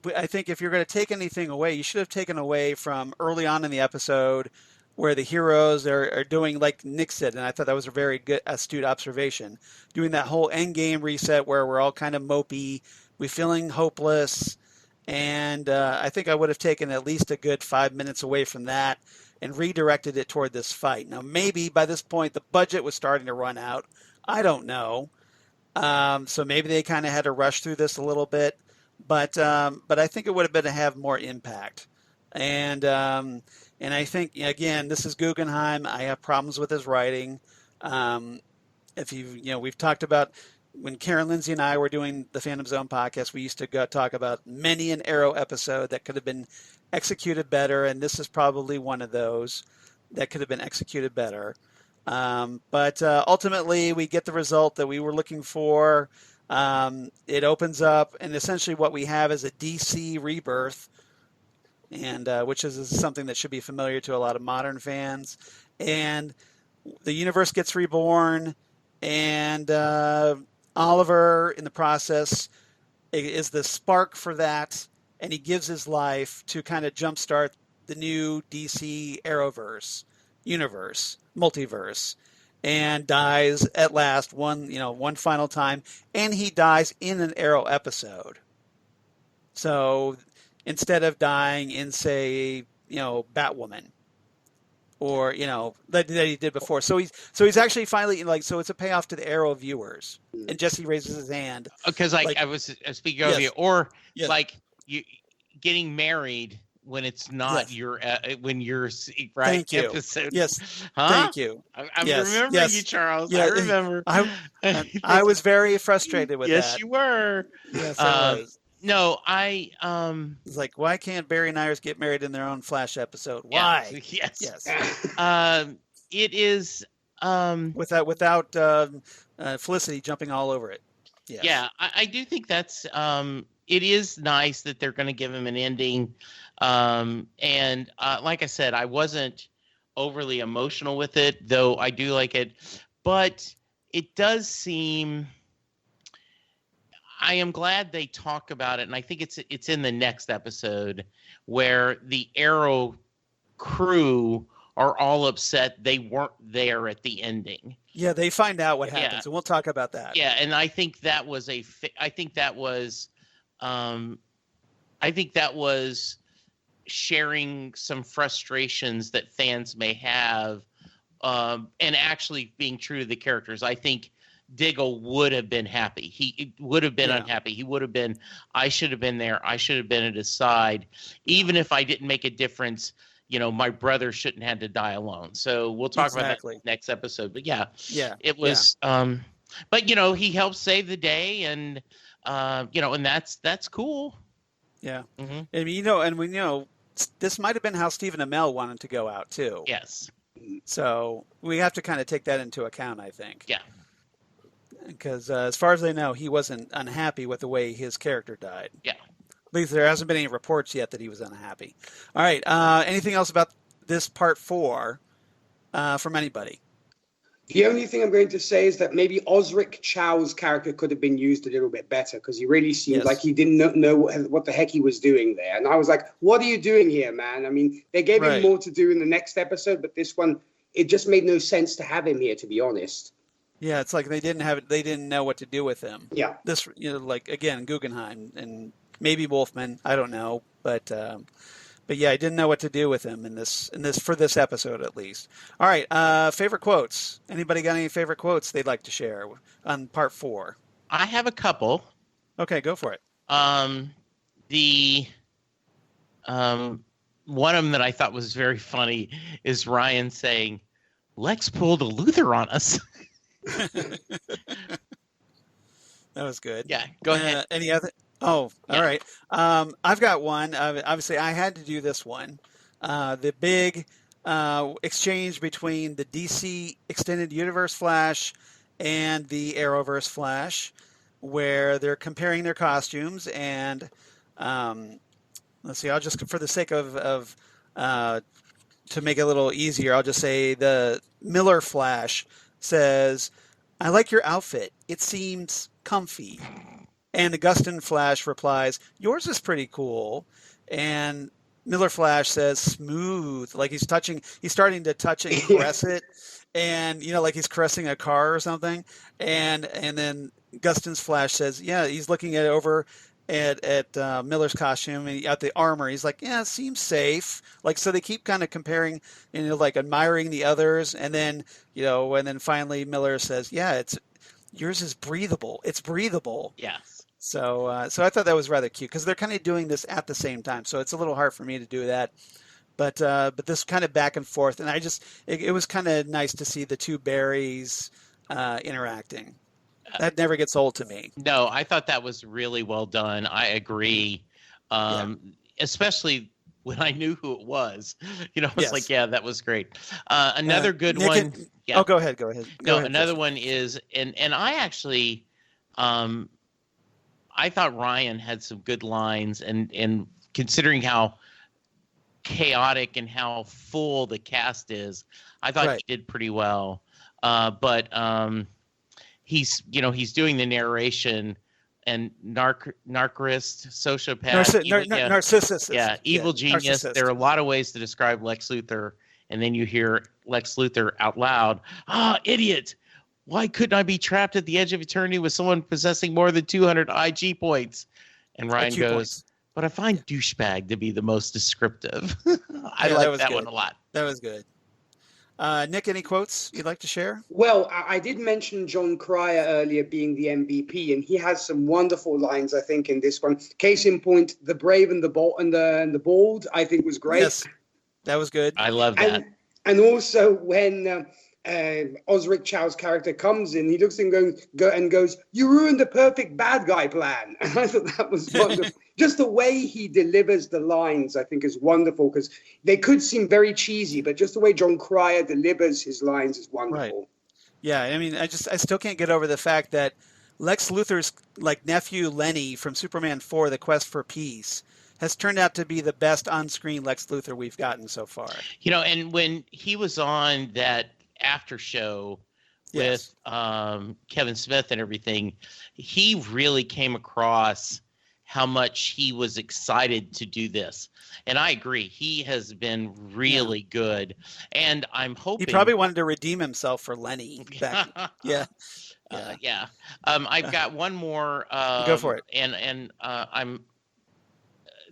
if you're going to take anything away, you should have taken away from early on in the episode where the heroes are doing, like Nick said, and I thought that was a very good, astute observation, doing that whole end game reset where we're all kind of mopey, we're feeling hopeless, and I think I would have taken at least a good 5 minutes away from that and redirected it toward this fight. Now, maybe by this point the budget was starting to run out. I don't know. So maybe they kind of had to rush through this a little bit, but I think it would have been to have more impact. And I think, again, this is Guggenheim. I have problems with his writing. If we've talked about when Karen Lindsay and I were doing the Phantom Zone podcast, we used to talk about many an Arrow episode that could have been executed better, and this is probably one of those that could have been executed better. But ultimately, we get the result that we were looking for. It opens up, and essentially what we have is a DC rebirth, and which is something that should be familiar to a lot of modern fans. And the universe gets reborn, and Oliver, in the process, is the spark for that, and he gives his life to kind of jumpstart the new DC Arrowverse universe, multiverse, and dies at last one final time, and he dies in an Arrow episode. So instead of dying in, say, Batwoman, or that he did before, so he's actually finally so it's a payoff to the Arrow viewers. And Jesse raises his hand
because I was speaking of you, or you getting married when it's not your when you're right.
Thank you.
Episode.
Yes.
Huh?
Thank you.
I'm remembering you, Charles.
Yeah.
I remember.
I was very frustrated with that.
Yes, you were.
Yes, I was.
No, I
It's like, why can't Barry and Iris get married in their own Flash episode? Why?
Yes.
It
is
without Felicity jumping all over it. Yes.
Yeah, I do think that's it is nice that they're going to give him an ending. And like I said, I wasn't overly emotional with it, though I do like it. But it does seem, I am glad they talk about it, and I think it's in the next episode where the Arrow crew are all upset they weren't there at the ending.
Yeah, they find out what happens, and we'll talk about that.
Yeah, and I think that was sharing some frustrations that fans may have, and actually being true to the characters. I think Diggle would have been happy. He would have been unhappy. He would have been, I should have been there. I should have been at his side. Even if I didn't make a difference, my brother shouldn't have to die alone. So we'll talk about that next episode. But it was, but he helped save the day, and and that's cool.
Yeah.
Mm-hmm.
And we know this might have been how Stephen Amell wanted to go out too.
Yes.
So we have to kind of take that into account, I think.
Yeah.
Because as far as they know, he wasn't unhappy with the way his character died.
Yeah.
At least there hasn't been any reports yet that he was unhappy. All right. Anything else about this part 4 from anybody?
The only thing I'm going to say is that maybe Osric Chow's character could have been used a little bit better, because he really seemed like he didn't know what the heck he was doing there. And I was like, what are you doing here, man? I mean, they gave him more to do in the next episode, but this one, it just made no sense to have him here, to be honest.
Yeah, it's like they didn't know what to do with him.
Yeah.
This, again, Guggenheim and maybe Wolfman, I don't know, but yeah, I didn't know what to do with him in this for this episode at least. All right, favorite quotes. Anybody got any favorite quotes they'd like to share on part 4?
I have a couple.
Okay, go for it.
One of them that I thought was very funny is Ryan saying, "Lex pulled a Luther on us."
That was good.
Yeah, go ahead.
Any other? Oh, all right. I've got one. Obviously, I had to do this one. The big exchange between the DC Extended Universe Flash and the Arrowverse Flash, where they're comparing their costumes. And let's see, I'll just, for the sake of to make it a little easier, I'll just say the Miller Flash says, "I like your outfit. It seems comfy." And the Gustin Flash replies, "Yours is pretty cool." And Miller Flash says, "Smooth," like he's starting to touch and caress it, and like he's caressing a car or something. And then Gustin's Flash says, "Yeah," he's looking over at Miller's costume and at the armor. He's like, "Yeah, it seems safe." Like, so they keep kind of comparing, like admiring the others, and then finally Miller says, "Yeah, yours is breathable. It's breathable."
Yes.
So I thought that was rather cute because they're kind of doing this at the same time. So it's a little hard for me to do that. But this kind of back and forth, and it was kind of nice to see the two Barrys interacting. That never gets old to me.
No, I thought that was really well done. I agree. Especially when I knew who it was. I was like, yeah, that was great. Another good
Nick
one.
Oh, go ahead. Go ahead,
another one is, and I actually, I thought Ryan had some good lines, and considering how chaotic and how full the cast is, I thought he did pretty well. But he's doing the narration, and narcissist, sociopath,
narcissist.
Evil genius.
Narcissist.
There are a lot of ways to describe Lex Luthor, and then you hear Lex Luthor out loud, idiot. Why couldn't I be trapped at the edge of eternity with someone possessing more than 200 IG points? And Ryan goes, but I find douchebag to be the most descriptive. I like that one a lot.
That was good. Nick, any quotes you'd like to share?
Well, I did mention John Cryer earlier being the MVP, and he has some wonderful lines, I think, in this one. Case in point, the brave and the bold and the bald, I think, was great.
Yes, that was good.
I love that.
And also when Osric Chow's character comes in, he looks and goes, "You ruined the perfect bad guy plan." And I thought that was wonderful. Just the way he delivers the lines, I think, is wonderful, because they could seem very cheesy, but just the way John Cryer delivers his lines is wonderful.
Right. Yeah, I mean, I still can't get over the fact that Lex Luthor's nephew Lenny from Superman 4: The Quest for Peace has turned out to be the best on-screen Lex Luthor we've gotten so far.
And when he was on that after show with Kevin Smith and everything, he really came across how much he was excited to do this. And I agree. He has been really good. And I'm hoping...
He probably wanted to redeem himself for Lenny.
I've got one more.
Go for it.
And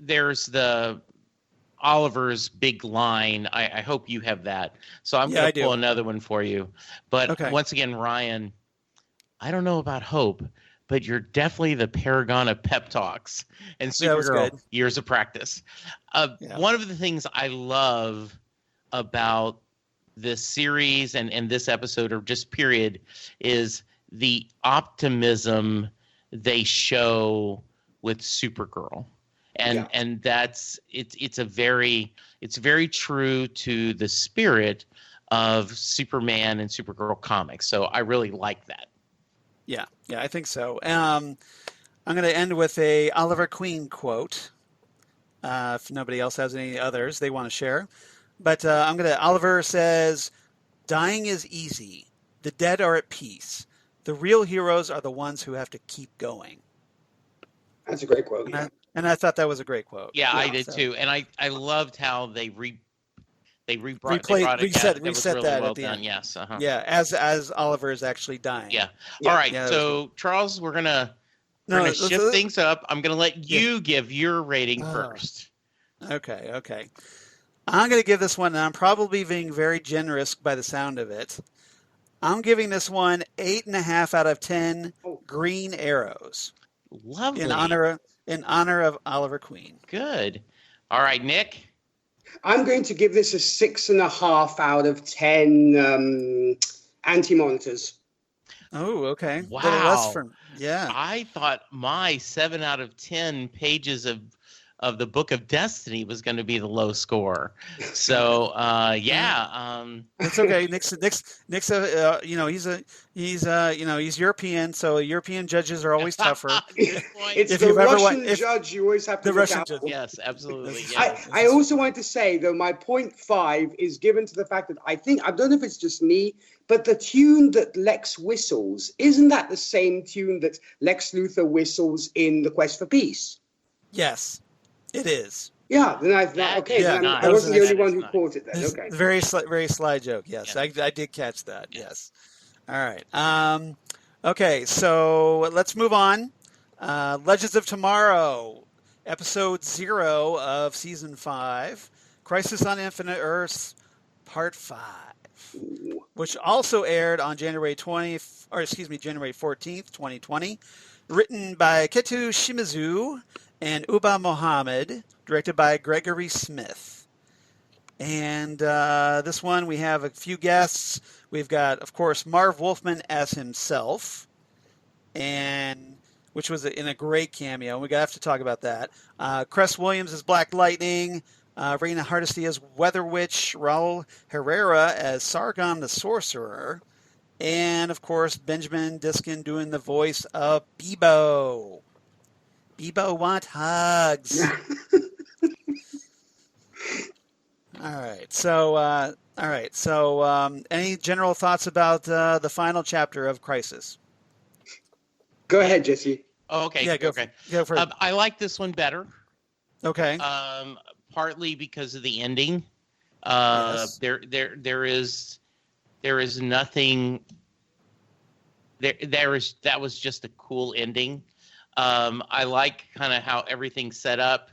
there's the Oliver's big line. I hope you have that. So I'm going to pull another one for you. But once again, Ryan, I don't know about hope, but you're definitely the paragon of pep talks and Supergirl years of practice. One of the things I love about this series and this episode, or just period, is the optimism they show with Supergirl. And that's it's very true to the spirit of Superman and Supergirl comics. So I really like that.
Yeah, I think so. I'm going to end with a Oliver Queen quote. If nobody else has any others they want to share, but Oliver says, "Dying is easy. The dead are at peace. The real heroes are the ones who have to keep going."
That's a great quote.
And I thought that was a great quote.
Yeah, I did too. And I loved how they reset
that
well
at the
done.
end.
Yes.
Yeah, as Oliver is actually dying.
Yeah. All right. So Charles, we're gonna shift things up. I'm gonna let you give your rating first.
Okay. I'm gonna give this one, and I'm probably being very generous by the sound of it. I'm giving this one 8.5 out of 10 green arrows.
Lovely.
In honor of Oliver Queen.
Good. All right, Nick.
I'm going to give this a 6.5 out of 10 anti-monitors.
Oh, okay.
Wow. I thought my 7 out of 10 pages of the Book of Destiny was going to be the low score. So,
it's okay. Nick's he's European, so European judges are always tougher.
It's the Russian judge you always have to look out for.
Yes, absolutely.
Yes. I also wanted to say, though, my 0.5 is given to the fact that I don't know if it's just me, but the tune that Lex whistles, isn't that the same tune that Lex Luthor whistles in The Quest for Peace?
Yes. It is.
Yeah, then I wasn't the only one who caught it then. Okay.
Very sly joke. Yes, I did catch that. Yes. All right. Okay, so let's move on. Legends of Tomorrow, episode 0 of season 5, Crisis on Infinite Earths, part 5, which also aired on January 14th, 2020. written by Ketu Shimizu and Uba Mohammed, directed by Gregory Smith. And this one, we have a few guests. We've got, of course, Marv Wolfman as himself, and which was in a great cameo. We have to talk about that. Cress Williams as Black Lightning, Raina Hardesty as Weather Witch, Raul Herrera as Sargon the Sorcerer, and, of course, Benjamin Diskin doing the voice of Bebo. Bebo want hugs. All right. So, any general thoughts about the final chapter of Crisis?
Go ahead, Jesse.
Oh, okay.
Yeah, go for it.
I like this one better.
Okay.
Partly because of the ending.
Yes.
There is nothing. That was just a cool ending. I like kind of how everything's set up,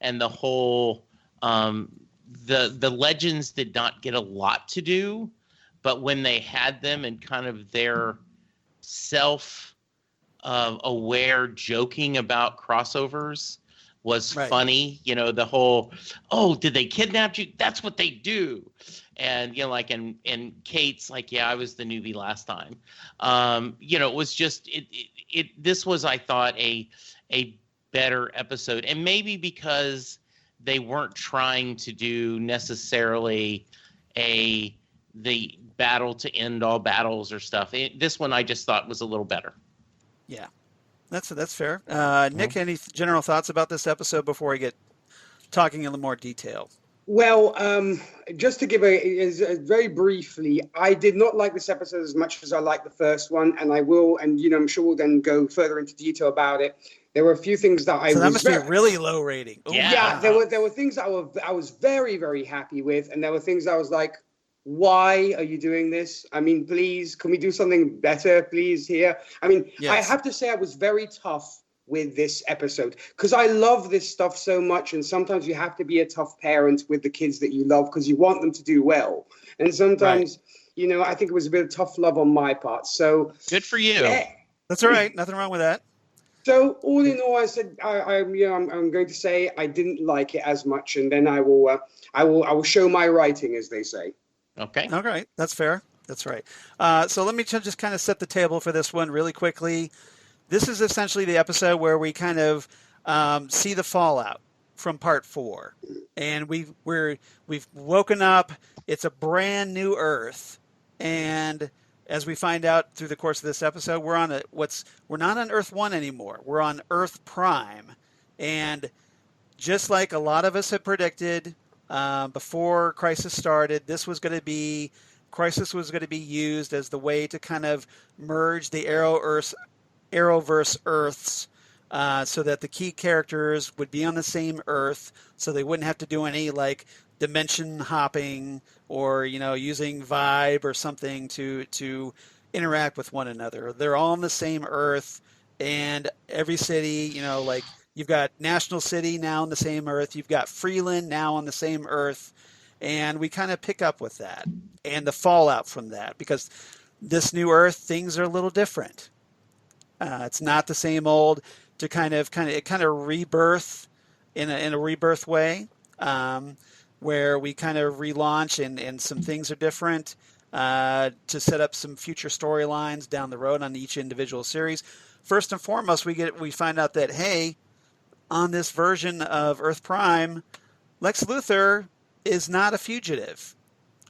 and the whole the legends did not get a lot to do, but when they had them and kind of their aware joking about crossovers was funny. You know, the whole, oh, did they kidnap you? That's what they do. And, you know, like, and Kate's like, yeah, I was the newbie last time. You know, it was just, this was, I thought, a better episode. And maybe because they weren't trying to do necessarily the battle to end all battles or stuff. This one I just thought was a little better.
Yeah, that's fair. Nick, any general thoughts about this episode before we get talking in a little more detail?
Well, just to give a very briefly, I did not like this episode as much as I liked the first one, and I will, and you know, I'm sure we'll then go further into detail about it. There were a few things that
that must be a really low rating.
Ooh, yeah,
there were things that I was very, very happy with, and there were things I was like, why are you doing this? I mean, please, can we do something better, please, here? I mean, yes. I have to say I was very tough with this episode because I love this stuff so much, and sometimes you have to be a tough parent with the kids that you love because you want them to do well. And sometimes, you know, I think it was a bit of tough love on my part. So
good for you.
Yeah.
That's all right. Nothing wrong with that.
So all in all, I said I'm going to say I didn't like it as much, and then I will show my writing, as they say.
Okay.
All right. That's fair. That's right. So let me just kind of set the table for this one really quickly. This is essentially the episode where we kind of see the fallout from part 4, and we've woken up. It's a brand new Earth, and as we find out through the course of this episode, we're not on Earth 1 anymore. We're on Earth Prime, and just like a lot of us had predicted before Crisis started, Crisis was going to be used as the way to kind of merge the Arrowverse Earths so that the key characters would be on the same Earth, so they wouldn't have to do any like dimension hopping or, you know, using Vibe or something to interact with one another. They're all on the same Earth, and every city, you know, like you've got National City now on the same Earth, you've got Freeland now on the same Earth, and we kind of pick up with that and the fallout from that, because this new Earth, things are a little different. It's not the same old. To kind of rebirth in a rebirth way, where we kind of relaunch and some things are different to set up some future storylines down the road on each individual series. First and foremost, we find out that, hey, on this version of Earth Prime, Lex Luthor is not a fugitive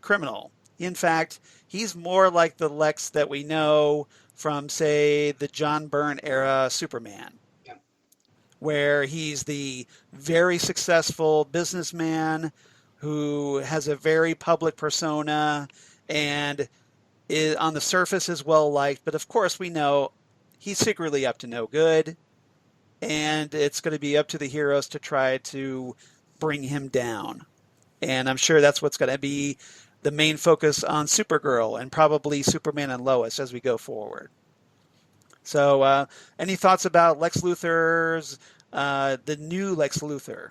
criminal. In fact, he's more like the Lex that we know from, say, the John Byrne era Superman, where he's the very successful businessman who has a very public persona and is, on the surface, is well liked. But of course, we know he's secretly up to no good, and it's going to be up to the heroes to try to bring him down. And I'm sure that's what's going to be the main focus on Supergirl and probably Superman and Lois as we go forward. So any thoughts about Lex Luthor's, the new Lex Luthor?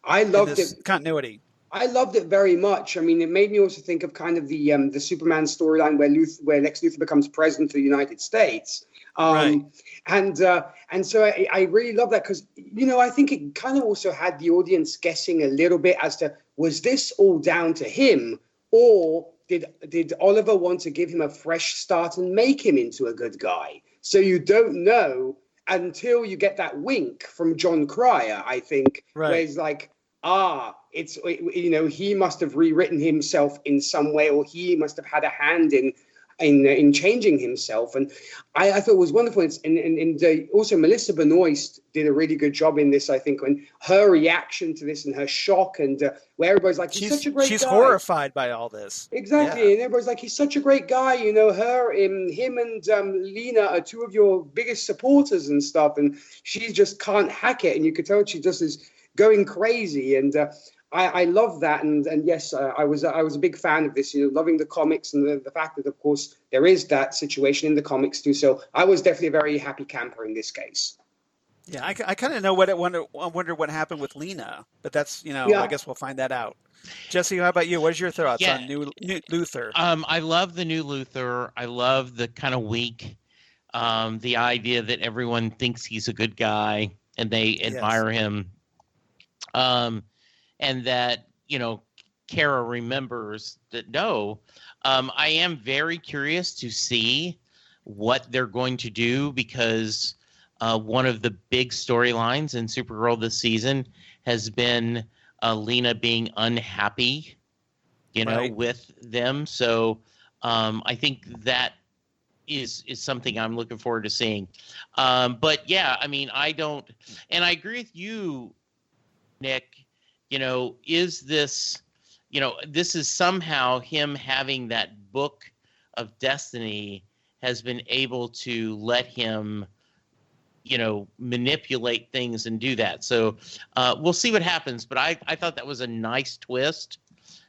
I loved it.
Continuity.
I loved it very much. I mean, it made me also think of kind of the Superman storyline where Lex Luthor becomes president of the United States.
Right.
And so I really love that because, I think it kind of also had the audience guessing a little bit as to, was this all down to him, or did Oliver want to give him a fresh start and make him into a good guy? So you don't know until you get that wink from John Cryer, I think,
Right.
where he's like, he must have rewritten himself in some way, or he must have had a hand in changing himself. And I thought it was wonderful. And also Melissa Benoist did a really good job in this, I think, when her reaction to this and her shock, and where everybody's like, he's such a great guy.
She's horrified by all this.
Exactly. Yeah. And everybody's like, he's such a great guy. Him and Lena are two of your biggest supporters and stuff. And she just can't hack it. And you could tell she just is going crazy. And I love that, and yes, I was a big fan of this. Loving the comics and the fact that, of course, there is that situation in the comics too. So I was definitely a very happy camper in this case.
Yeah, I kind of know I wonder what happened with Lena, but that's I guess we'll find that out. Jesse, how about you? What is your thoughts on new Luthor?
I love the new Luthor. I love the kind of weak, the idea that everyone thinks he's a good guy and they admire him. And that, Kara remembers that, no, I am very curious to see what they're going to do, because one of the big storylines in Supergirl this season has been Lena being unhappy, with them. So I think that is something I'm looking forward to seeing. But yeah, I mean, I agree with you, Nick. Is this, this is somehow him having that book of destiny has been able to let him, manipulate things and do that. So we'll see what happens. But I thought that was a nice twist,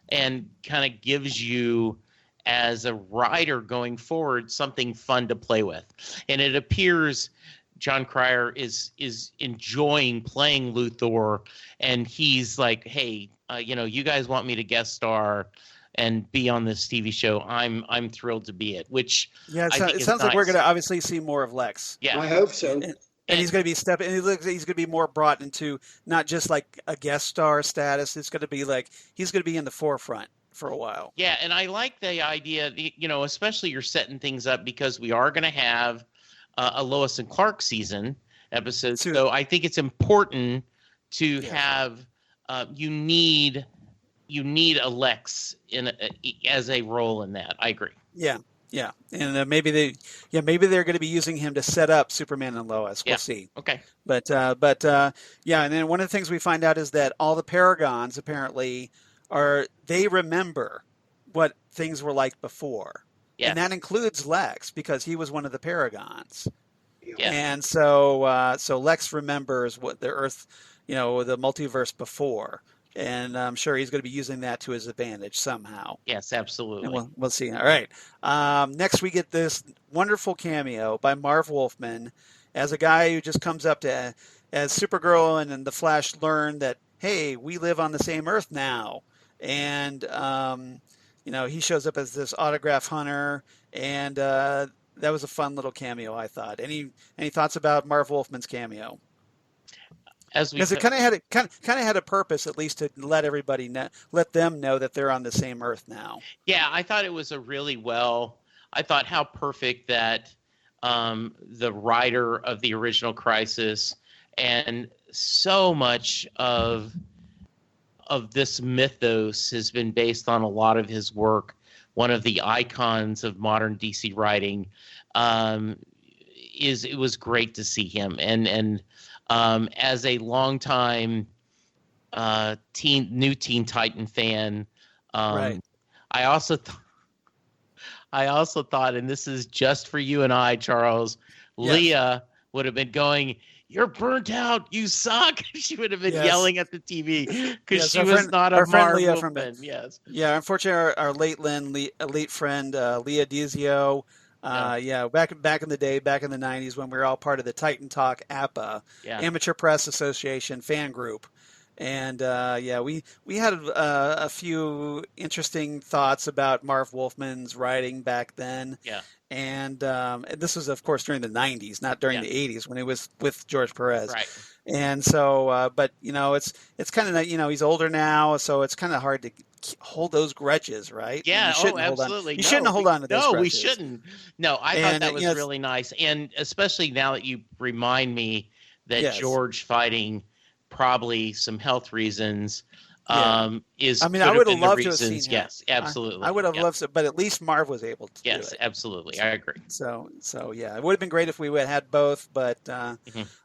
and kind of gives you, as a writer going forward, something fun to play with. And it appears John Cryer is enjoying playing Luthor, and he's like, hey, you guys want me to guest star and be on this TV show? I'm thrilled to be it. Which
it sounds like we're going to obviously see more of Lex.
Yeah,
I hope so.
And he's going to be he's going to be more brought into not just like a guest star status. It's going to be like he's going to be in the forefront for a while.
Yeah, and I like the idea, especially you're setting things up because we are going to have a Lois and Clark season episode. So I think it's important to have you need a Lex as a role in that. I agree.
Yeah, and maybe they're going to be using him to set up Superman and Lois. We'll see.
Okay.
But and then one of the things we find out is that all the Paragons apparently they remember what things were like before. Yeah. And that includes Lex, because he was one of the Paragons. Yeah. And so Lex remembers what the Earth, the multiverse before. And I'm sure he's going to be using that to his advantage somehow.
Yes, absolutely.
And we'll see. All right. Next, we get this wonderful cameo by Marv Wolfman as a guy who just comes up to, as Supergirl and the Flash learn that, hey, we live on the same Earth now. And, he shows up as this autograph hunter. And that was a fun little cameo, I thought. Any thoughts about Marv Wolfman's cameo? Because it kind of had a purpose, at least, to let everybody let them know that they're on the same Earth now.
Yeah, I thought it was I thought how perfect that the writer of the original Crisis, and so much of this mythos has been based on a lot of his work. One of the icons of modern DC writing, it was great to see him, and as a longtime new Teen Titan fan,
right.
I also thought, and this is just for you and I, Charles, yes. Leah would have been going, "You're burnt out. You suck." She would have been yelling at the TV because she was not a Marv Wolfman. Yes.
Yeah. Unfortunately, our late friend Leah Dizio. Back in the day, back in the 90s, when we were all part of the Titan Talk APA, Amateur Press Association fan group, And yeah, we had a few interesting thoughts about Marv Wolfman's writing back then.
Yeah.
And this was, of course, during the 90s, not during the 80s when it was with George Perez.
Right.
And so, but, it's kind of, he's older now, so it's kind of hard to hold those grudges, right?
Yeah,
absolutely. You shouldn't hold on to those grudges.
No, we shouldn't. No, I thought that was really nice. And especially now that you remind me that George fighting probably some health reasons is
I would have loved to have seen him.
Yes, absolutely.
I would have loved to, but at least Marv was able to do it.
Yes, absolutely. I agree.
So yeah, it would have been great if we had had both, but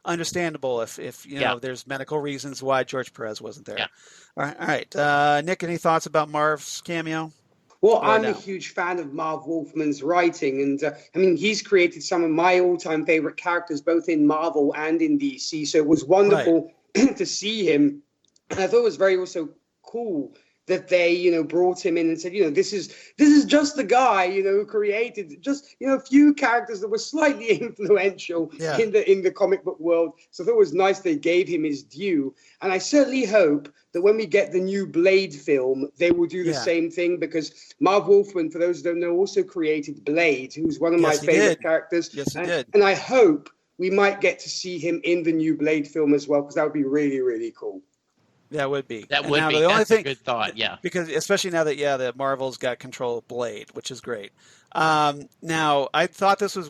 understandable if there's medical reasons why George Perez wasn't there.
Yeah.
All right. Nick, any thoughts about Marv's cameo?
Well, I'm a huge fan of Marv Wolfman's writing, and he's created some of my all-time favorite characters, both in Marvel and in DC. So it was wonderful to see him. And I thought it was very also cool that they, brought him in and said, this is just the guy, who created just, a few characters that were slightly influential in the comic book world. So I thought it was nice they gave him his due. And I certainly hope that when we get the new Blade film, they will do the same thing, because Marv Wolfman, for those who don't know, also created Blade, who's one of my favorite characters.
Yes, he did.
And I hope we might get to see him in the new Blade film as well, because that would be really, really cool.
That would be.
That's a good thought, yeah.
Because especially now that Marvel's got control of Blade, which is great. Now, I thought this was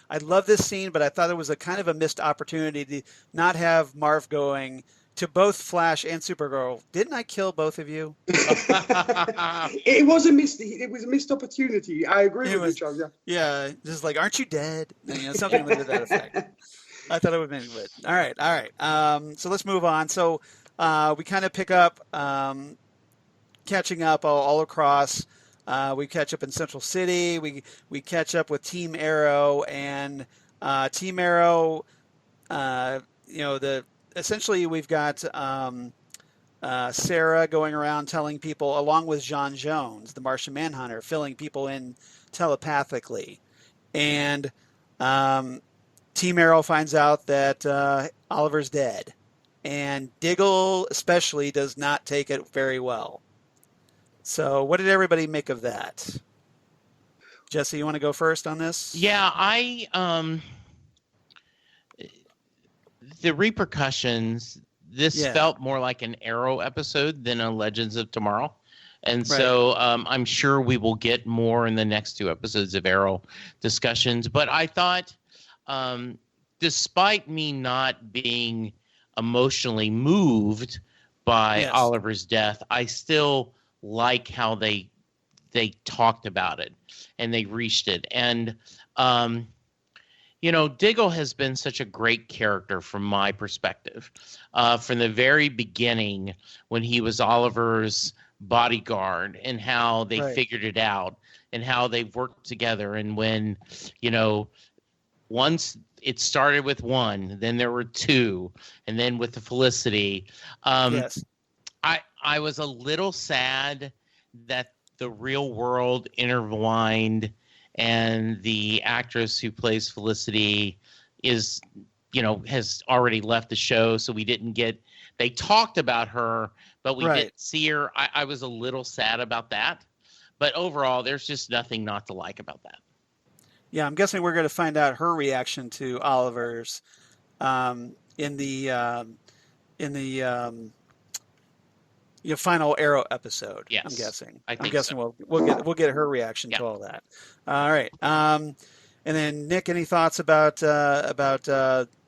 I love this scene, but I thought it was a kind of a missed opportunity to not have Marv going to both Flash and Supergirl. Didn't I kill both of you?
It was a missed opportunity. I agree with you, Charles.
Yeah, just like, aren't you dead? Something to that effect. I thought it would have been good. All right. So let's move on. So we kind of pick up, catching up all across. We catch up in Central City. We catch up with Team Arrow, and Team Arrow. Essentially we've got Sarah going around telling people, along with John Jones, the Martian Manhunter, filling people in telepathically, and Team Arrow finds out that Oliver's dead. And Diggle especially does not take it very well. So what did everybody make of that? Jesse, you want to go first on this?
Yeah, the repercussions, felt more like an Arrow episode than a Legends of Tomorrow. And so I'm sure we will get more in the next two episodes of Arrow discussions. But I thought, despite me not being emotionally moved by Oliver's death, I still like how they talked about it and they reached it. And Diggle has been such a great character from my perspective, from the very beginning when he was Oliver's bodyguard, and how they figured it out and how they've worked together. And when once it started with one, then there were two, and then with the Felicity. I was a little sad that the real world intertwined, and the actress who plays Felicity has already left the show, so we didn't get. They talked about her, but we didn't see her. I was a little sad about that, but overall, there's just nothing not to like about that.
Yeah, I'm guessing we're going to find out her reaction to Oliver's in the final Arrow episode.
Yes,
I'm guessing.
I'm
guessing
so.
we'll get her reaction to all that. All right. And then Nick, any thoughts about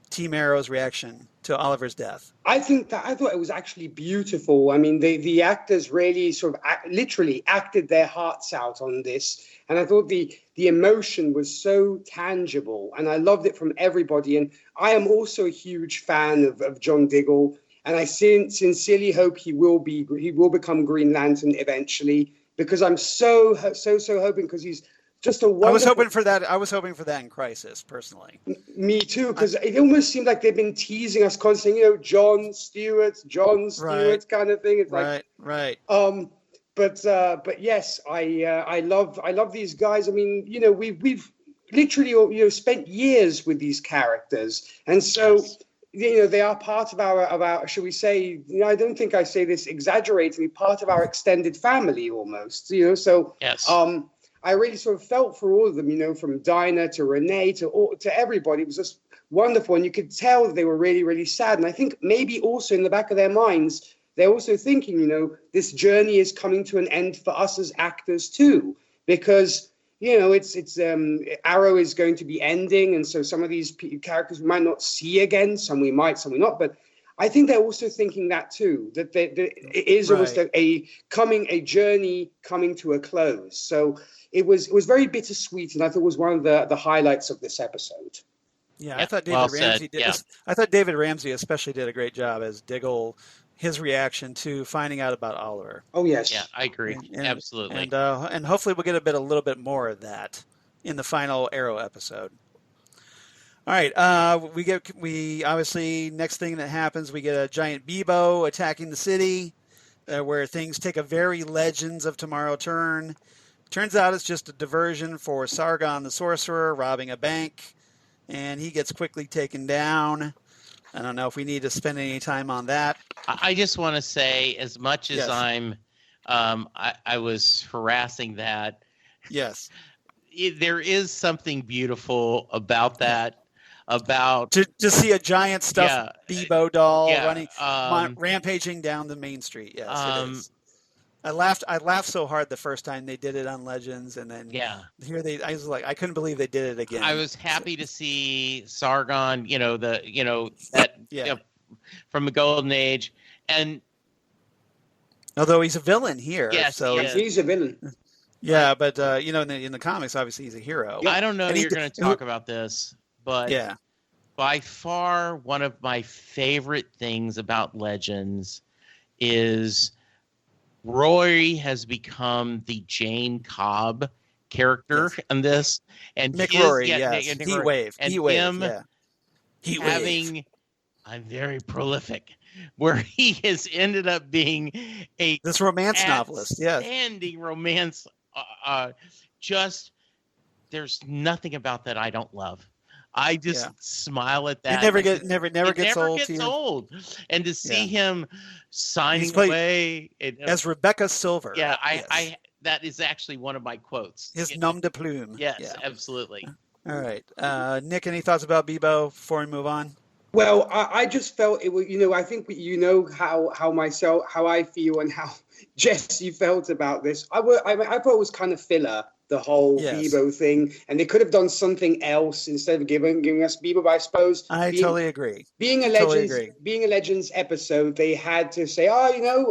Team Arrow's reaction to Oliver's death?
I thought it was actually beautiful. I mean, the actors really sort of literally acted their hearts out on this. And I thought the emotion was so tangible, and I loved it from everybody. And I am also a huge fan of John Diggle, and I sincerely hope he will become Green Lantern eventually, because I'm so hoping, because he's just a wonderful...
I was hoping for that in Crisis, personally.
Me too, because it almost seemed like they've been teasing us constantly, John Stewart kind of thing. It's
right.
But yes, I love these guys. I mean, we've literally spent years with these characters, and so they are part of our, shall we say, I don't think I say this exaggeratingly, part of our extended family almost, so
yes.
I really sort of felt for all of them, from Dinah to Renee to everybody. It was just wonderful. And you could tell that they were really, really sad. And I think maybe also in the back of their minds, they're also thinking, this journey is coming to an end for us as actors too, because, it's Arrow is going to be ending. And so some of these characters we might not see again, some we might, some we not. But I think they're also thinking that too, that it is almost a journey coming to a close. So it was very bittersweet, and I thought it was one of the highlights of this episode.
Yeah, I thought David Ramsey did. Yeah. I thought David Ramsey especially did a great job as Diggle, his reaction to finding out about Oliver.
Oh yes,
yeah, I agree, absolutely.
And hopefully we'll get a little bit more of that in the final Arrow episode. All right, we obviously next thing that happens, we get a giant Bebo attacking the city, where things take a very Legends of Tomorrow turn. Turns out it's just a diversion for Sargon the Sorcerer robbing a bank, and he gets quickly taken down. I don't know if we need to spend any time on that.
I just want to say, as much as I was harassing that.
Yes.
There is something beautiful about that. About
to see a giant stuffed Bebo doll running, rampaging down the main street. Yes, it is. I laughed so hard the first time they did it on Legends, and then here I was like, I couldn't believe they did it again.
I was happy to see Sargon, from the Golden Age, and
although he's a villain here,
he's a villain.
Yeah, but in the comics, obviously he's a hero.
I don't know if you're going to talk about this, but by far one of my favorite things about Legends is Roy has become the Jane Cobb character in this, and
McRory,
I'm very prolific, where he has ended up being
this romance novelist,
outstanding romance. Just there's nothing about that I don't love. I just smile at that.
It never gets old.
And to see him signing away
as Rebecca Silver.
Yeah, I that is actually one of my quotes.
His nom de plume.
Yes, absolutely.
All right, Nick, any thoughts about Bebo before we move on?
Well, I just felt it was, I think how I feel and how Jesse felt about this. I thought it was kind of filler, the whole Bebo thing, and they could have done something else instead of giving us Bebo. But I suppose
I totally agree.
Being a Legends episode, they had to say,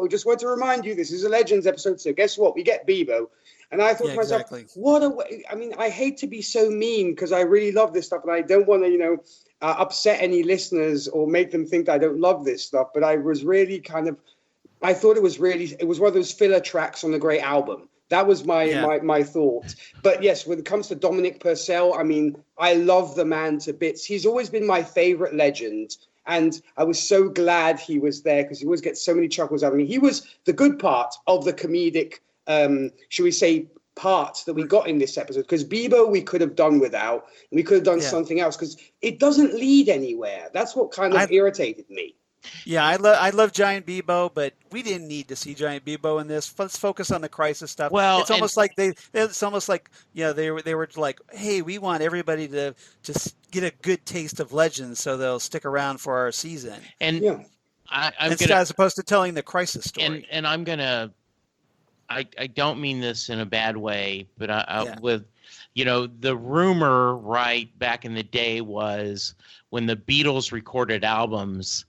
we just want to remind you this is a Legends episode, so guess what? We get Bebo. And I thought to myself, what a way. I mean, I hate to be so mean because I really love this stuff, and I don't want to, upset any listeners or make them think that I don't love this stuff. But I was really I thought it was one of those filler tracks on the great album. That was my thought. But yes, when it comes to Dominic Purcell, I mean, I love the man to bits. He's always been my favorite Legend. And I was so glad he was there because he always gets so many chuckles out of me. He was the good part of the comedic, should we say, part that we got in this episode, because Bebo we could have done without, and we could have done something else because it doesn't lead anywhere. That's what kind of irritated me.
Yeah, I love Giant Bebo, but we didn't need to see Giant Bebo in this. Let's focus on the Crisis stuff.
Well,
it's almost like they were like, hey, we want everybody to get a good taste of Legends, so they'll stick around for our season.
And
as opposed to telling the Crisis story.
And I'm gonna. I don't mean this in a bad way, but with, the rumor right back in the day was when the Beatles recorded albums,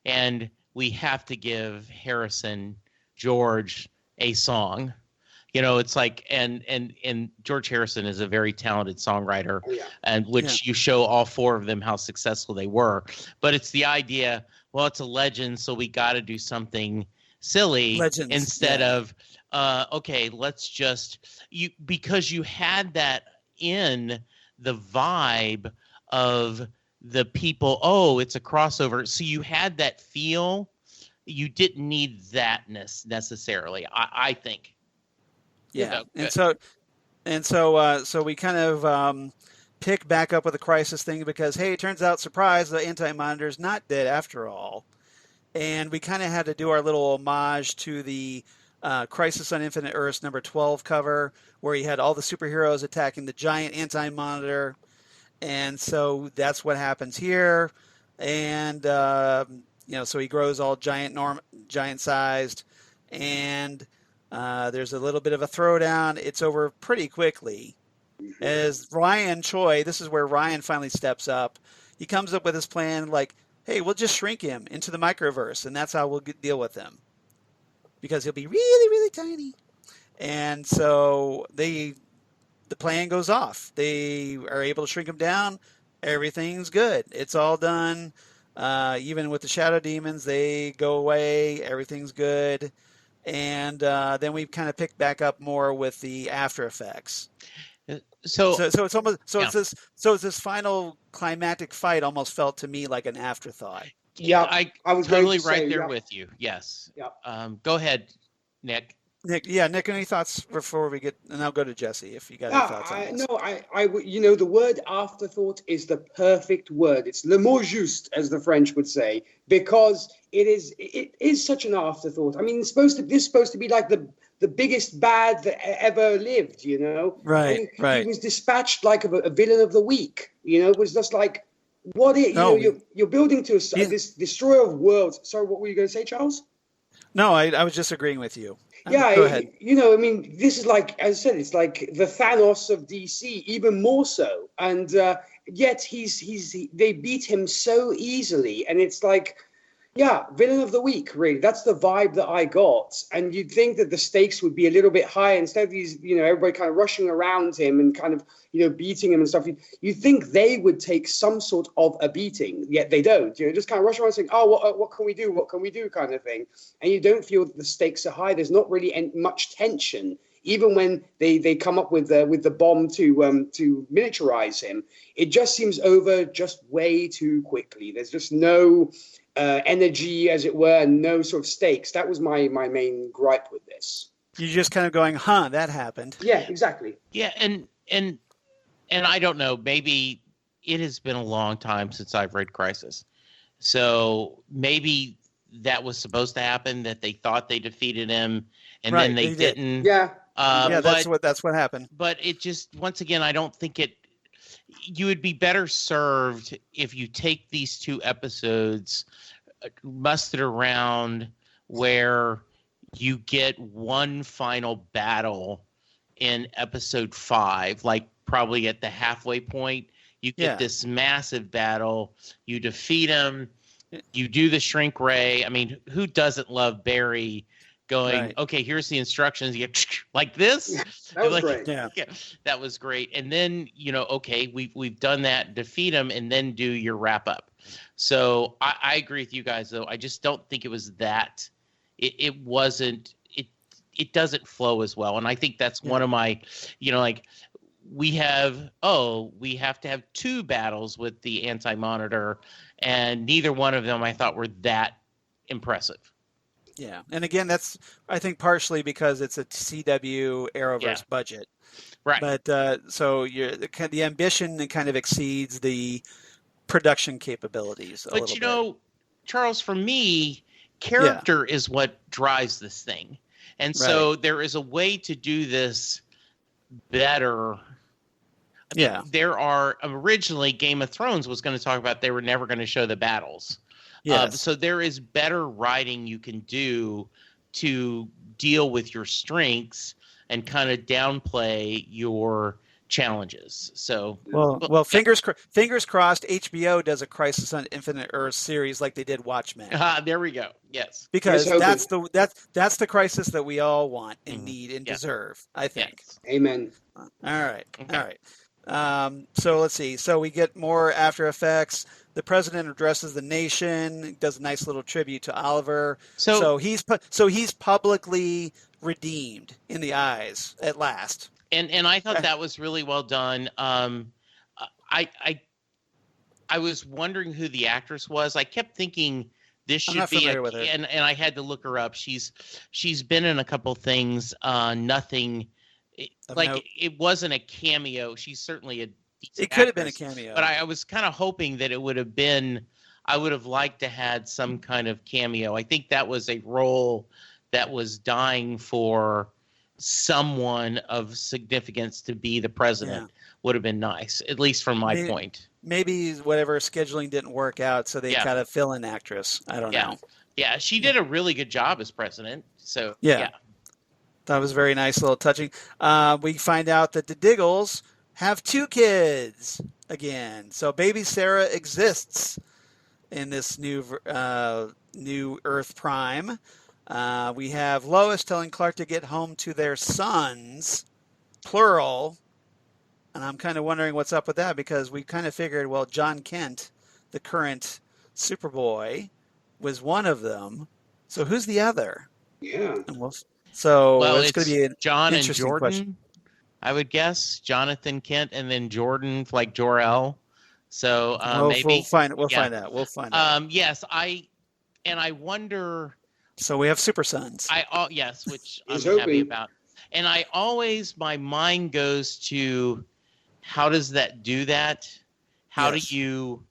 and we have to give Harrison George a song. It's like, and George Harrison is a very talented songwriter, and you show all four of them how successful they were. But it's the idea, well, it's a Legend, so we got to do something silly instead of let's just because you had that in the vibe of the people, it's a crossover, so you had that feel. You didn't need that necessarily, I think.
And so we kind of pick back up with the Crisis thing because, hey, it turns out, surprise, the Anti-Monitor's not dead after all. And we kind of had to do our little homage to the Crisis on Infinite Earths number 12 cover, where he had all the superheroes attacking the giant Anti-Monitor. And so that's what happens here. And, so he grows all giant-sized. And there's a little bit of a throwdown. It's over pretty quickly. As Ryan Choi, this is where Ryan finally steps up. He comes up with his plan like, hey, we'll just shrink him into the microverse, and that's how we'll deal with him. Because he'll be really, really tiny. And so the plan goes off. They are able to shrink him down. Everything's good. It's all done. Even with the shadow demons, they go away. Everything's good. And then we kind of pick back up more with the after effects. So it's almost it's this final climactic fight almost felt to me like an afterthought.
Yeah, I was totally right there with you. Yes. Yeah. Go ahead, Nick.
Nick, any thoughts before we get? And I'll go to Jesse if you got any thoughts on this.
No, the word afterthought is the perfect word. It's le mot juste, as the French would say, because it is such an afterthought. I mean, this is supposed to be like the biggest bad that ever lived,
Right, right.
He was dispatched like a villain of the week, It was just like, you're building to this destroyer of worlds. Sorry, what were you going to say, Charles?
No, I was just agreeing with you.
Yeah,
go ahead.
This is like, as I said, it's like the Thanos of DC, even more so. And yet they beat him so easily. And it's like, yeah, villain of the week, really. That's the vibe that I got. And you'd think that the stakes would be a little bit higher instead of these, everybody kind of rushing around him and kind of, beating him and stuff. You think they would take some sort of a beating, yet they don't. Just kind of rush around saying, oh, what can we do? What can we do kind of thing. And you don't feel that the stakes are high. There's not really much tension. Even when they come up with the bomb to miniaturize him, it just seems over just way too quickly. There's just no energy, as it were, and no sort of stakes. That was my main gripe with this.
You're just kind of going, that happened.
Yeah, exactly.
Yeah, and I don't know, maybe it has been a long time since I've read Crisis. So maybe that was supposed to happen, that they thought they defeated him and then they didn't.
Yeah.
That's what happened.
But it just, once again, I don't think you would be better served if you take these two episodes, muster around where you get one final battle in episode 5, like probably at the halfway point. You get this massive battle, you defeat him, you do the shrink ray. I mean, who doesn't love Barry going, okay, here's the instructions, you get like this?
Yeah, that was great.
Yeah, that was great. And then, okay, we've done that, defeat him, and then do your wrap up. So I agree with you guys, though. I just don't think it was that. It wasn't, it doesn't flow as well. And I think that's one of my, we have to have 2 battles with the Anti-Monitor, and neither one of them I thought were that impressive.
Yeah, and again, that's, I think, partially because it's a CW Arrowverse budget.
Right.
But so the ambition kind of exceeds the production capabilities a little bit.
Charles, for me, character is what drives this thing. And so there is a way to do this better. There are, originally Game of Thrones was going to talk about they were never going to show the battles. Yes. So there is better writing you can do to deal with your strengths and kind of downplay your challenges. So
fingers crossed HBO does a Crisis on Infinite Earths series like they did Watchmen.
There we go. Yes.
Because that's the Crisis that we all want and need and deserve, I think.
Yes. Amen.
All right. Okay. All right. So let's see. So we get more After Effects. The president addresses the nation, does a nice little tribute to Oliver. So he's publicly redeemed in the eyes at last.
And I thought that was really well done. I was wondering who the actress was. I kept thinking this should be and I had to look her up. She's been in a couple things. Nothing like it wasn't a cameo. She's certainly decent
could have been a
actress.
cameo.
But I was kind of hoping that it would have been. I would have liked to had some kind of cameo. I think that was a role that was dying for someone of significance to be the president. Would have been nice, at least from my point.
Maybe whatever scheduling didn't work out, so they kind of fill in actress. I don't know.
Yeah, she did a really good job as president. So
that was very nice, little touching. We find out that the Diggles have 2 kids again. So baby Sarah exists in this new Earth Prime. We have Lois telling Clark to get home to their sons, plural. And I'm kind of wondering what's up with that, because we kind of figured, well, John Kent, the current Superboy, was one of them. So who's the other?
Yeah.
And it's going to be an
John and
interesting
Jordan,
question.
I would guess. Jonathan Kent and then Jordan, like Jor-El. So maybe
we'll find out. We'll find out.
Yes, I wonder.
So we have Super Sons.
Which I'm happy about. And my mind goes to, how does that do that? How do you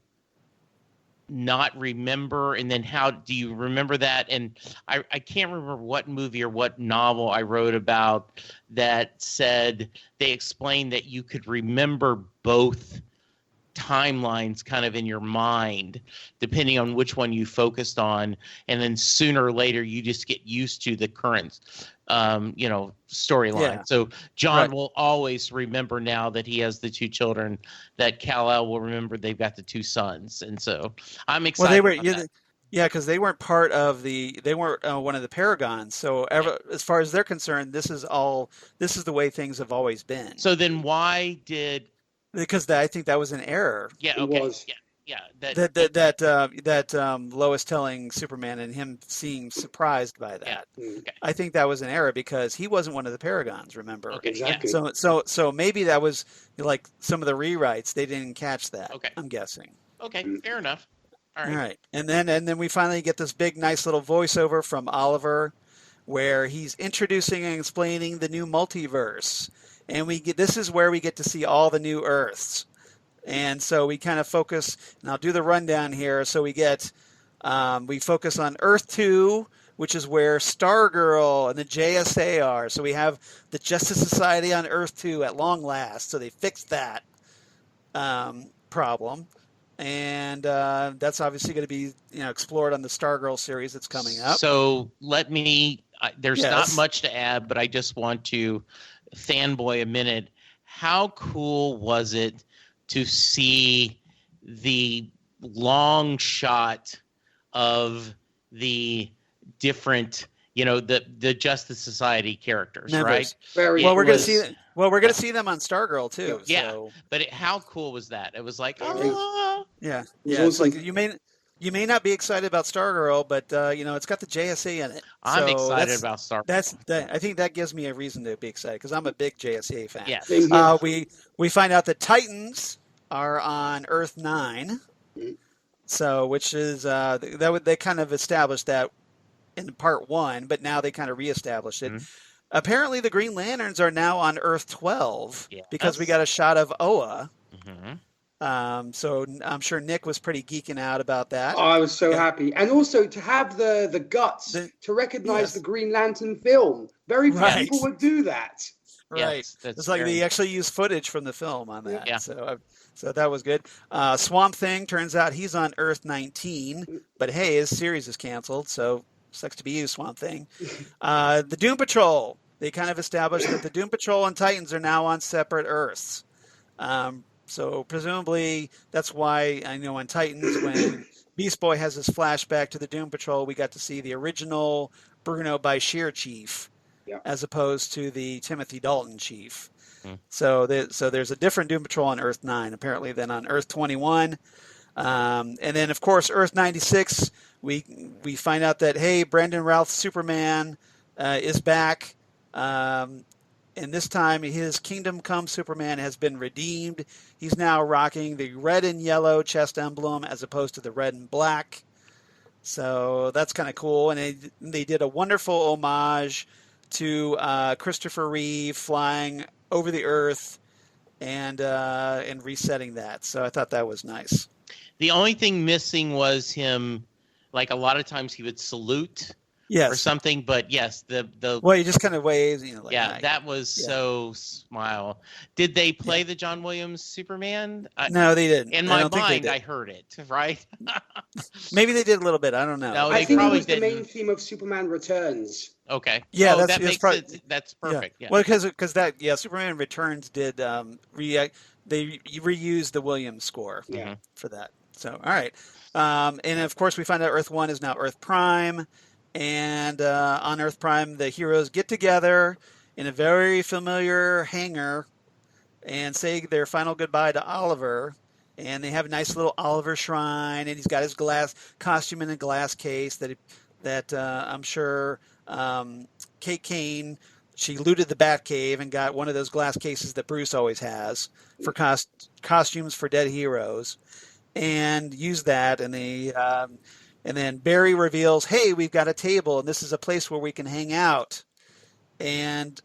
not remember? And then how do you remember that? And I can't remember what movie or what novel I wrote about that said they explained that you could remember both timelines kind of in your mind, depending on which one you focused on. And then sooner or later, you just get used to the current storyline.
Yeah.
So John will always remember now that he has the 2 children, that Kal-El will remember they've got the 2 sons. And so I'm excited.
Well, because they weren't part of they weren't one of the Paragons. So as far as they're concerned, this is the way things have always been.
So then why did...
Because I think that was an error.
Yeah, okay.
It was.
Yeah.
That Lois telling Superman and him seeming surprised by that.
Yeah. Okay.
I think that was an error because he wasn't one of the Paragons, remember?
Okay.
Exactly.
So maybe that was like some of the rewrites. They didn't catch that.
Okay.
I'm guessing.
Okay, fair enough. All
right. And then we finally get this big, nice little voiceover from Oliver, where he's introducing and explaining the new multiverse. And this is where we get to see all the new Earths. And so we kind of focus, and I'll do the rundown here. So we focus on Earth 2, which is where Stargirl and the JSA are. So we have the Justice Society on Earth 2 at long last. So they fixed that problem. And that's obviously going to be explored on the Stargirl series that's coming up.
So there's not much to add, but I just want to fanboy a minute. How cool was it to see the long shot of the different, the Justice Society characters, right?
We're going to see them on Stargirl too.
Yeah,
so.
But how cool was that? It was like,
yeah. It's like you may not be excited about Stargirl, but it's got the JSA in it.
I'm excited about Stargirl.
I think that gives me a reason to be excited because I'm a big JSA fan.
Yes.
We find out that Titans are on Earth 9, so which is they kind of established that in Part 1, but now they kind of reestablished it. Apparently, the Green Lanterns are now on Earth 12 because we got a shot of Oa. So I'm sure Nick was pretty geeking out about that.
Oh, I was so happy. And also to have the guts to recognize the Green Lantern film. Very few people would do that.
Right.
Yes,
it's like they actually used footage from the film on that. Yeah. So that was good. Swamp Thing, turns out he's on Earth 19, but hey, his series is canceled, so sucks to be you, Swamp Thing. The Doom Patrol, they kind of established that the Doom Patrol and Titans are now on separate Earths. So presumably that's why I know on Titans, when Beast Boy has his flashback to the Doom Patrol, we got to see the original Bruno Bashir chief, as opposed to the Timothy Dalton chief. So there's a different Doom Patrol on Earth 9 apparently than on Earth 21. And then of course Earth 96, we find out that hey, Brandon Routh's Superman is back. And this time, his Kingdom Come Superman has been redeemed. He's now rocking the red and yellow chest emblem as opposed to the red and black. So that's kind of cool. And they did a wonderful homage to Christopher Reeve flying over the Earth and resetting that. So I thought that was nice.
The only thing missing was him, like a lot of times he would salute or something, but yes,
well, he just kind of waves, like,
yeah, that was so smile. Did they play the John Williams Superman?
No, they didn't.
In my mind, I heard it, right?
Maybe they did a little bit. I don't know.
No,
I think it was the main theme of Superman Returns.
Okay.
Yeah,
that makes sense. That's perfect. Yeah.
Well, because that Superman Returns did they reused the Williams score for that. So all right, and of course we find out Earth 1 is now Earth Prime, and on Earth Prime the heroes get together in a very familiar hangar and say their final goodbye to Oliver. And they have a nice little Oliver shrine, and he's got his glass costume in a glass case that I'm sure Kate Kane, she looted the Batcave and got one of those glass cases that Bruce always has for costumes for dead heroes, and used that. And and then Barry reveals, hey, we've got a table, and this is a place where we can hang out. And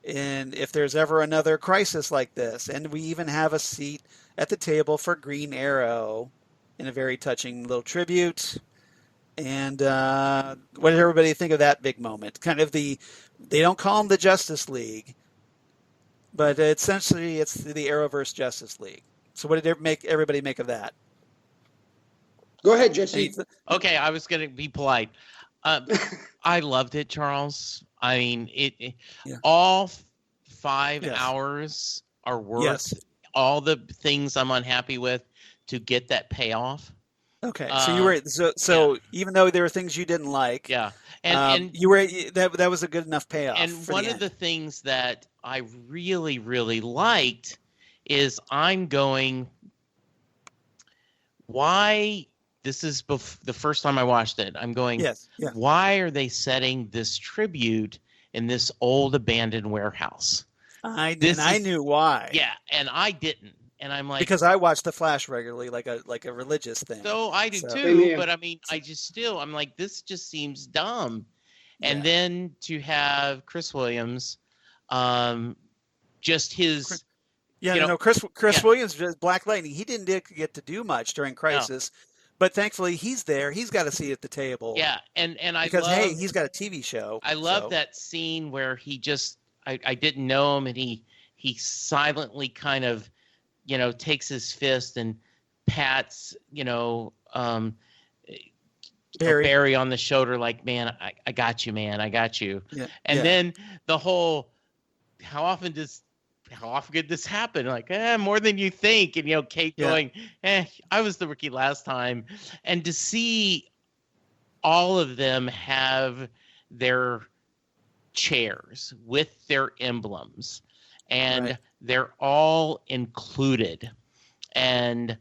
if there's ever another crisis like this, and we even have a seat at the table for Green Arrow in a very touching little tribute. And what did everybody think of that big moment? Kind of they don't call them the Justice League, but essentially it's the Arrowverse Justice League. So what did everybody make of that?
Go ahead, Jesse.
Okay, I was going to be polite. I loved it, Charles. I mean, all 5 hours are worth all the things I'm unhappy with to get that payoff.
Okay, so you were even though there were things you didn't like,
and
you were that was a good enough payoff.
And one of the things that I really, really liked is I'm going, why? This is the first time I watched it. I'm going, why are they setting this tribute in this old abandoned warehouse?
I knew why.
Yeah, and I didn't. And I'm like,
because I watch The Flash regularly, like a religious thing.
So I do too. But I mean, I'm like, this just seems dumb. And then to have Chris Williams, just his.
Chris Williams, Black Lightning. He didn't get to do much during Crisis. No. But thankfully, he's there. He's got a seat at the table.
Yeah, and
because hey, he's got a TV show.
I love that scene where he just I didn't know him, and he silently kind of takes his fist and pats Barry on the shoulder like, man, I got you, man, I got you. Yeah. And then the whole how often could this happen? Like, more than you think. And, Kate going, I was the rookie last time. And to see all of them have their chairs with their emblems and they're all included. And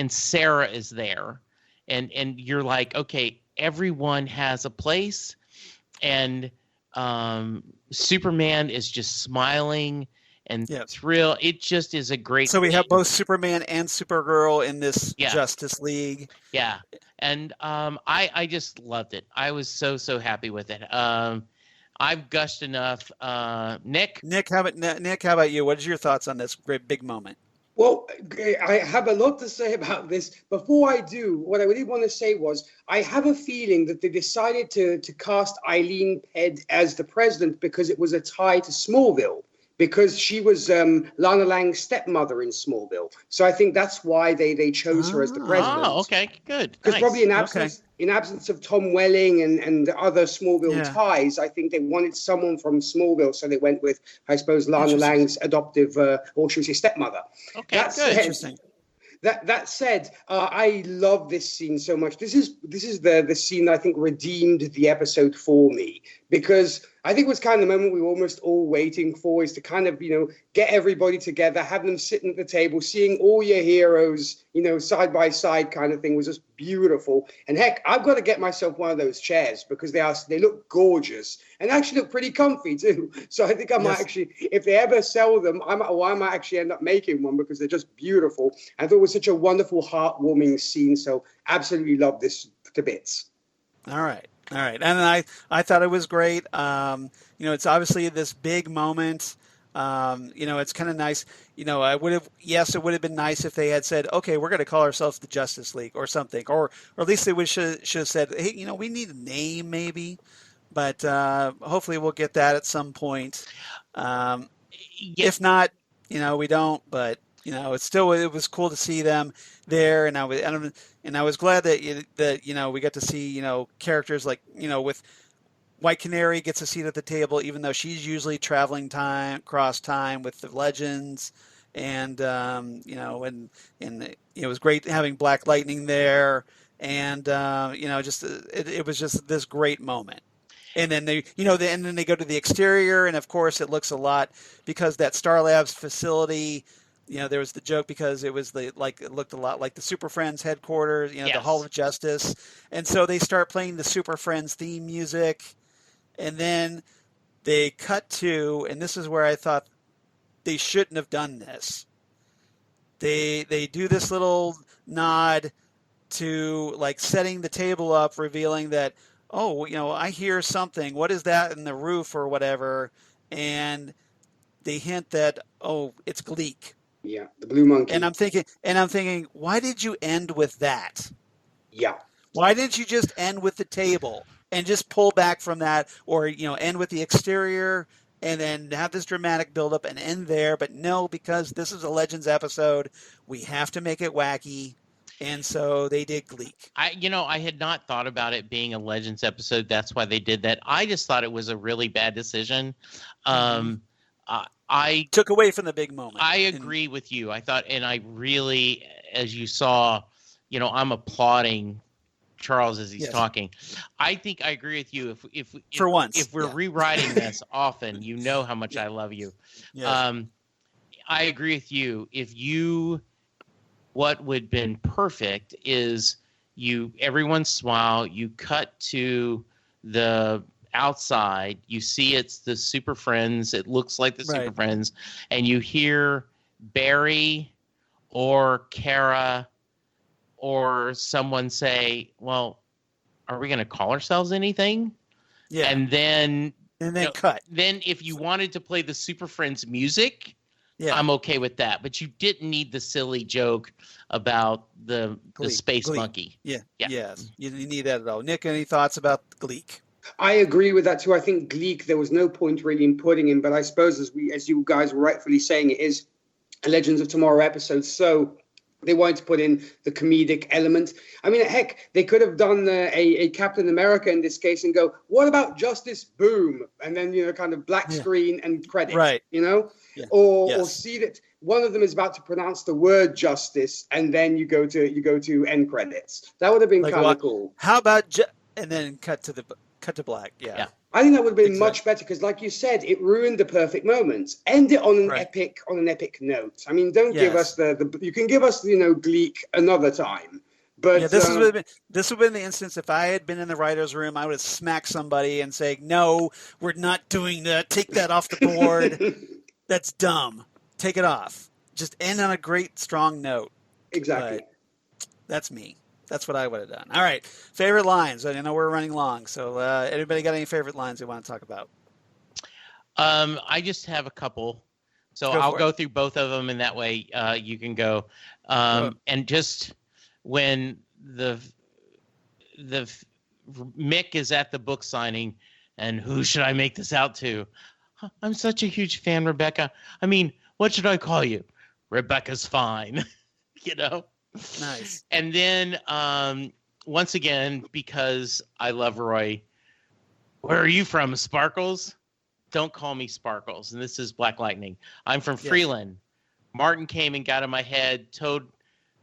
Sarah is there. And you're like, okay, everyone has a place. And Superman is just smiling and thrilled. It just is a great.
So we have both Superman and Supergirl in this Justice League.
Yeah, and I just loved it. I was so happy with it. I've gushed enough. Nick,
how about you? What is your thoughts on this great big moment?
Well, I have a lot to say about this. Before I do, what I really want to say was I have a feeling that they decided to cast Eileen Pedd as the president because it was a tie to Smallville, because she was Lana Lang's stepmother in Smallville. So I think that's why they chose her as the president.
Oh, okay, good.
Because probably in absence of Tom Welling and the other Smallville ties, I think they wanted someone from Smallville, so they went with, I suppose, Lana Lang's adoptive, or should we say, stepmother.
Okay, good.
Interesting.
That said, I love this scene so much. This is the scene that I think redeemed the episode for me, because I think it was kind of the moment we were almost all waiting for, is to kind of, get everybody together, have them sitting at the table, seeing all your heroes, side by side kind of thing was just beautiful. And heck, I've got to get myself one of those chairs because they look gorgeous and actually look pretty comfy too. So I think I might actually, if they ever sell them, I might actually end up making one because they're just beautiful. I thought it was such a wonderful, heartwarming scene. So absolutely love this to bits.
All right. And I thought it was great. It's obviously this big moment It's kind of nice. It would have been nice if they had said, okay, we're going to call ourselves the Justice League or something, or at least they should have said, hey, we need a name maybe, but hopefully we'll get that at some point. If not, we don't, but it was cool to see them there, and I was glad that we got to see characters like with White Canary gets a seat at the table, even though she's usually traveling across time with the Legends, and it was great having Black Lightning there, and it was just this great moment. And then they go to the exterior, and of course it looks a lot because that Star Labs facility. There was the joke because it was it looked a lot like the Super Friends headquarters,
Yes.
The Hall of Justice, and so they start playing the Super Friends theme music. And then they cut to, and this is where I thought they shouldn't have done this. They do this little nod to setting the table up, revealing that, I hear something. What is that in the roof or whatever? And they hint that, it's Gleek.
Yeah, the blue monkey.
And I'm thinking, why did you end with that?
Yeah.
Why didn't you just end with the table? And just pull back from that, or end with the exterior, and then have this dramatic buildup and end there. But no, because this is a Legends episode, we have to make it wacky, and so they did Gleek.
I had not thought about it being a Legends episode. That's why they did that. I just thought it was a really bad decision. I
took away from the big moment.
I agree with you. I thought, and I really, as you saw, I'm applauding Charles as he's talking. I think I agree with you. If
for once,
if we're rewriting this often, how much I love you.
Yes.
I agree with you. What would have been perfect is everyone smile. You cut to the outside. You see it's the Super Friends. It looks like the Super Friends, and you hear Barry or Kara or someone say, well, are we going to call ourselves anything?
Yeah.
And then
cut.
Then if you wanted to play the Super Friends music, I'm okay with that. But you didn't need the silly joke about the space
Gleek.
monkey.
Yeah. Yes. You didn't need that at all. Nick, any thoughts about Gleek?
I agree with that too. I think Gleek, there was no point really in putting in, but I suppose as you guys were rightfully saying, it is a Legends of Tomorrow episode. So they wanted to put in the comedic element. I mean, heck, they could have done a Captain America in this case and go, what about Justice? Boom. And then, kind of black screen and credits,
right.
Yeah. Or see that one of them is about to pronounce the word justice, and then you go to end credits. That would have been kind of cool.
How about, and then cut to black. Yeah.
I think that would have been much better because, like you said, it ruined the perfect moment. End it on an epic note. I mean, don't give us the. You can give us Gleek another time, but
this would have been the instance if I had been in the writers' room, I would have smacked somebody and say, "No, we're not doing that. Take that off the board. That's dumb. Take it off. Just end on a great strong note."
Exactly.
But that's me. That's what I would have done. All right. Favorite lines. I know we're running long. So anybody got any favorite lines they want to talk about?
I just have a couple. So I'll go through both of them, and that way you can go. And just when the Mick is at the book signing, and who should I make this out to? I'm such a huge fan, Rebecca. I mean, what should I call you? Rebecca's fine.
Nice.
And then once again, because I love Roy, where are you from, Sparkles? Don't call me Sparkles. And this is Black Lightning. I'm from Freeland. Martin came and got in my head, told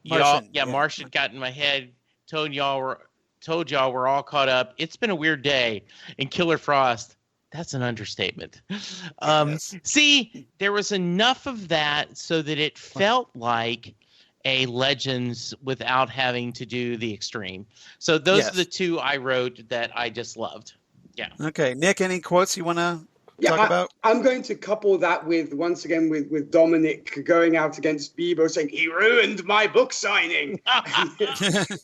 y'all. Martian got in my head, told y'all we're all caught up. It's been a weird day. And Killer Frost, that's an understatement. See, there was enough of that so that it felt like a Legends without having to do the extreme. So those are the two I wrote that I just loved. Yeah.
Okay. Nick, any quotes you want to talk about?
I'm going to couple that with Dominic going out against Bebo saying, he ruined my book signing.
That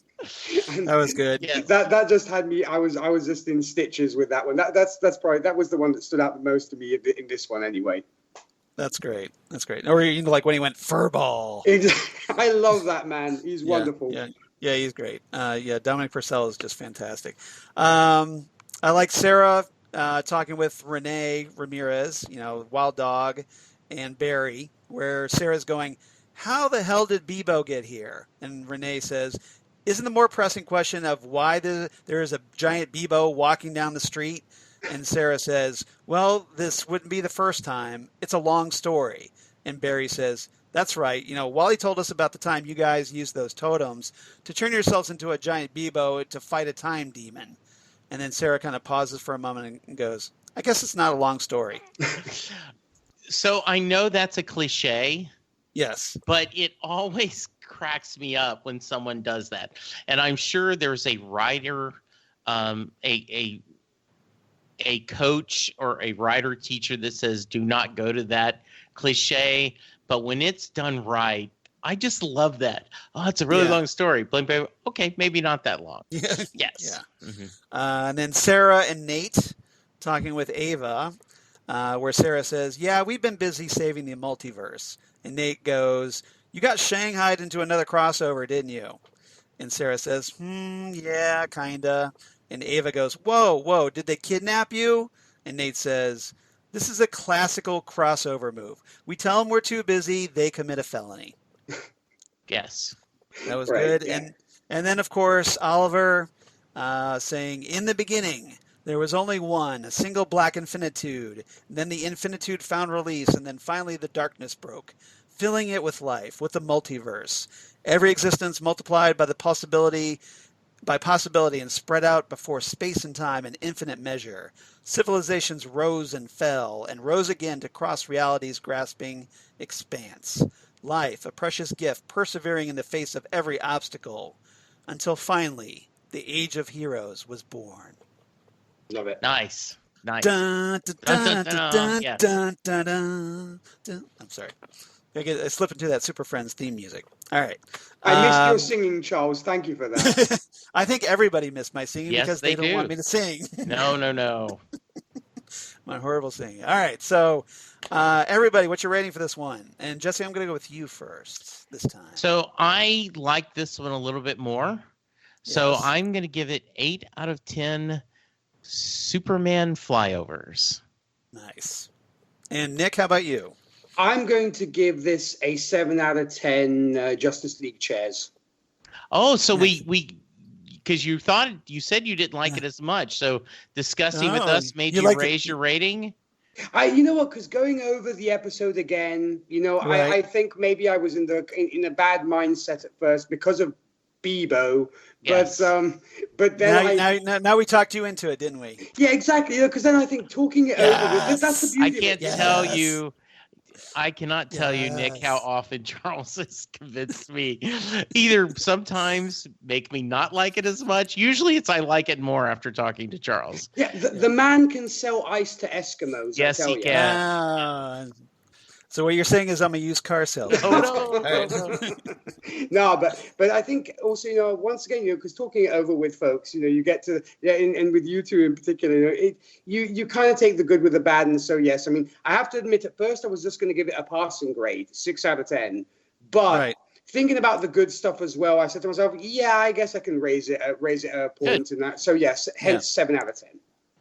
was good.
Yes. That just had me, I was just in stitches with that one. That's probably, that was the one that stood out the most to me in this one anyway.
That's great. That's great. Or like when he went furball.
I love that man. He's wonderful.
Yeah, he's great. Dominic Purcell is just fantastic. I like Sarah talking with Renee Ramirez, Wild Dog, and Barry, where Sarah's going, how the hell did Bebo get here? And Renee says, isn't the more pressing question of why there is a giant Bebo walking down the street? And Sarah says, well, this wouldn't be the first time. It's a long story. And Barry says, that's right. Wally told us about the time you guys used those totems to turn yourselves into a giant Bebo to fight a time demon. And then Sarah kind of pauses for a moment and goes, I guess it's not a long story.
So I know that's a cliche.
Yes.
But it always cracks me up when someone does that. And I'm sure there's a writer, a coach or a writer teacher that says, do not go to that cliche. But when it's done right, I just love that. Oh, it's a really long story. Blink, baby. Okay, maybe not that long. Yes.
Yeah. Mm-hmm. And then Sarah and Nate talking with Ava, where Sarah says, yeah, we've been busy saving the multiverse. And Nate goes, you got shanghaied into another crossover, didn't you? And Sarah says, yeah, kinda. And Ava goes, whoa, did they kidnap you? And Nate says, this is a classical crossover move. We tell them we're too busy, they commit a felony.
Yes.
That was good. Yeah. And then, of course, Oliver saying, in the beginning, there was only one, a single black infinitude. Then the infinitude found release, and then finally the darkness broke, filling it with life, with the multiverse. Every existence multiplied by possibility and spread out before space and time in infinite measure. Civilizations rose and fell, and rose again to cross reality's grasping expanse. Life, a precious gift, persevering in the face of every obstacle, until finally the age of heroes was born.
Love it.
Nice.
Dun, dun, dun, dun, dun, dun, dun, dun. I'm sorry. I slip into that Super Friends theme music. All right.
I missed your singing, Charles. Thank you for that.
I think everybody missed my singing because they don't want me to sing.
No.
My horrible singing. All right. So, everybody, what's your rating for this one? And Jesse, I'm going to go with you first this time.
So I like this one a little bit more. So I'm going to give it 8 out of 10 Superman flyovers.
Nice. And Nick, how about you?
I'm going to give this a 7 out of 10 Justice League chairs.
Oh, so nice. we because you said you didn't like it as much. So discussing with us made you raise your rating?
You know what? Because going over the episode again, right. I think maybe I was in a bad mindset at first because of Bebo. Yes. But then
now we talked you into it, didn't we?
Yeah, exactly. Because then I think talking it over, that's the beauty.
I can't tell you. I cannot tell you, Nick, how often Charles has convinced me. Either sometimes make me not like it as much. Usually it's I like it more after talking to Charles.
Yeah, the man can sell ice to Eskimos.
Yes, he can.
So what you're saying is I'm a used car salesman.
No, but I think also, once again, because talking it over with folks, you get to, and with you two in particular, you kind of take the good with the bad. And so, yes, I mean, I have to admit at first I was just going to give it a passing grade, 6 out of 10. But thinking about the good stuff as well, I said to myself, yeah, I guess I can raise it a point in that. So yes, hence 7 out of 10.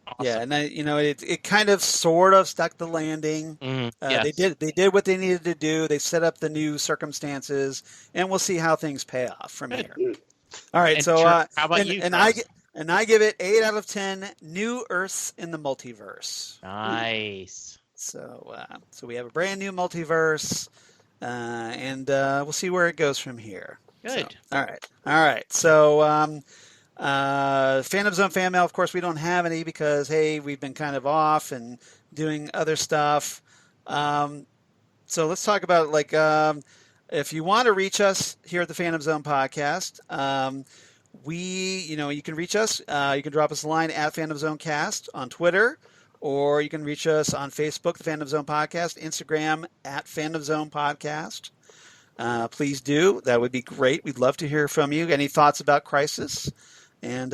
Awesome. Yeah, and it kind of sort of stuck the landing.
Mm-hmm. Yes.
They did what they needed to do. They set up the new circumstances, and we'll see how things pay off from here. All right,
how about you?
And I give it 8 out of 10 new Earths in the multiverse.
Nice.
So we have a brand new multiverse, and we'll see where it goes from here.
Good.
So, all right. So. Phantom Zone fan mail, of course, we don't have any because, hey, we've been kind of off and doing other stuff. So let's talk about, if you want to reach us here at the Phantom Zone podcast, you can reach us. You can drop us a line at Phantom Zone Cast on Twitter, or you can reach us on Facebook, the Phantom Zone Podcast, Instagram at Phantom Zone Podcast. Please do. That would be great. We'd love to hear from you. Any thoughts about Crisis? And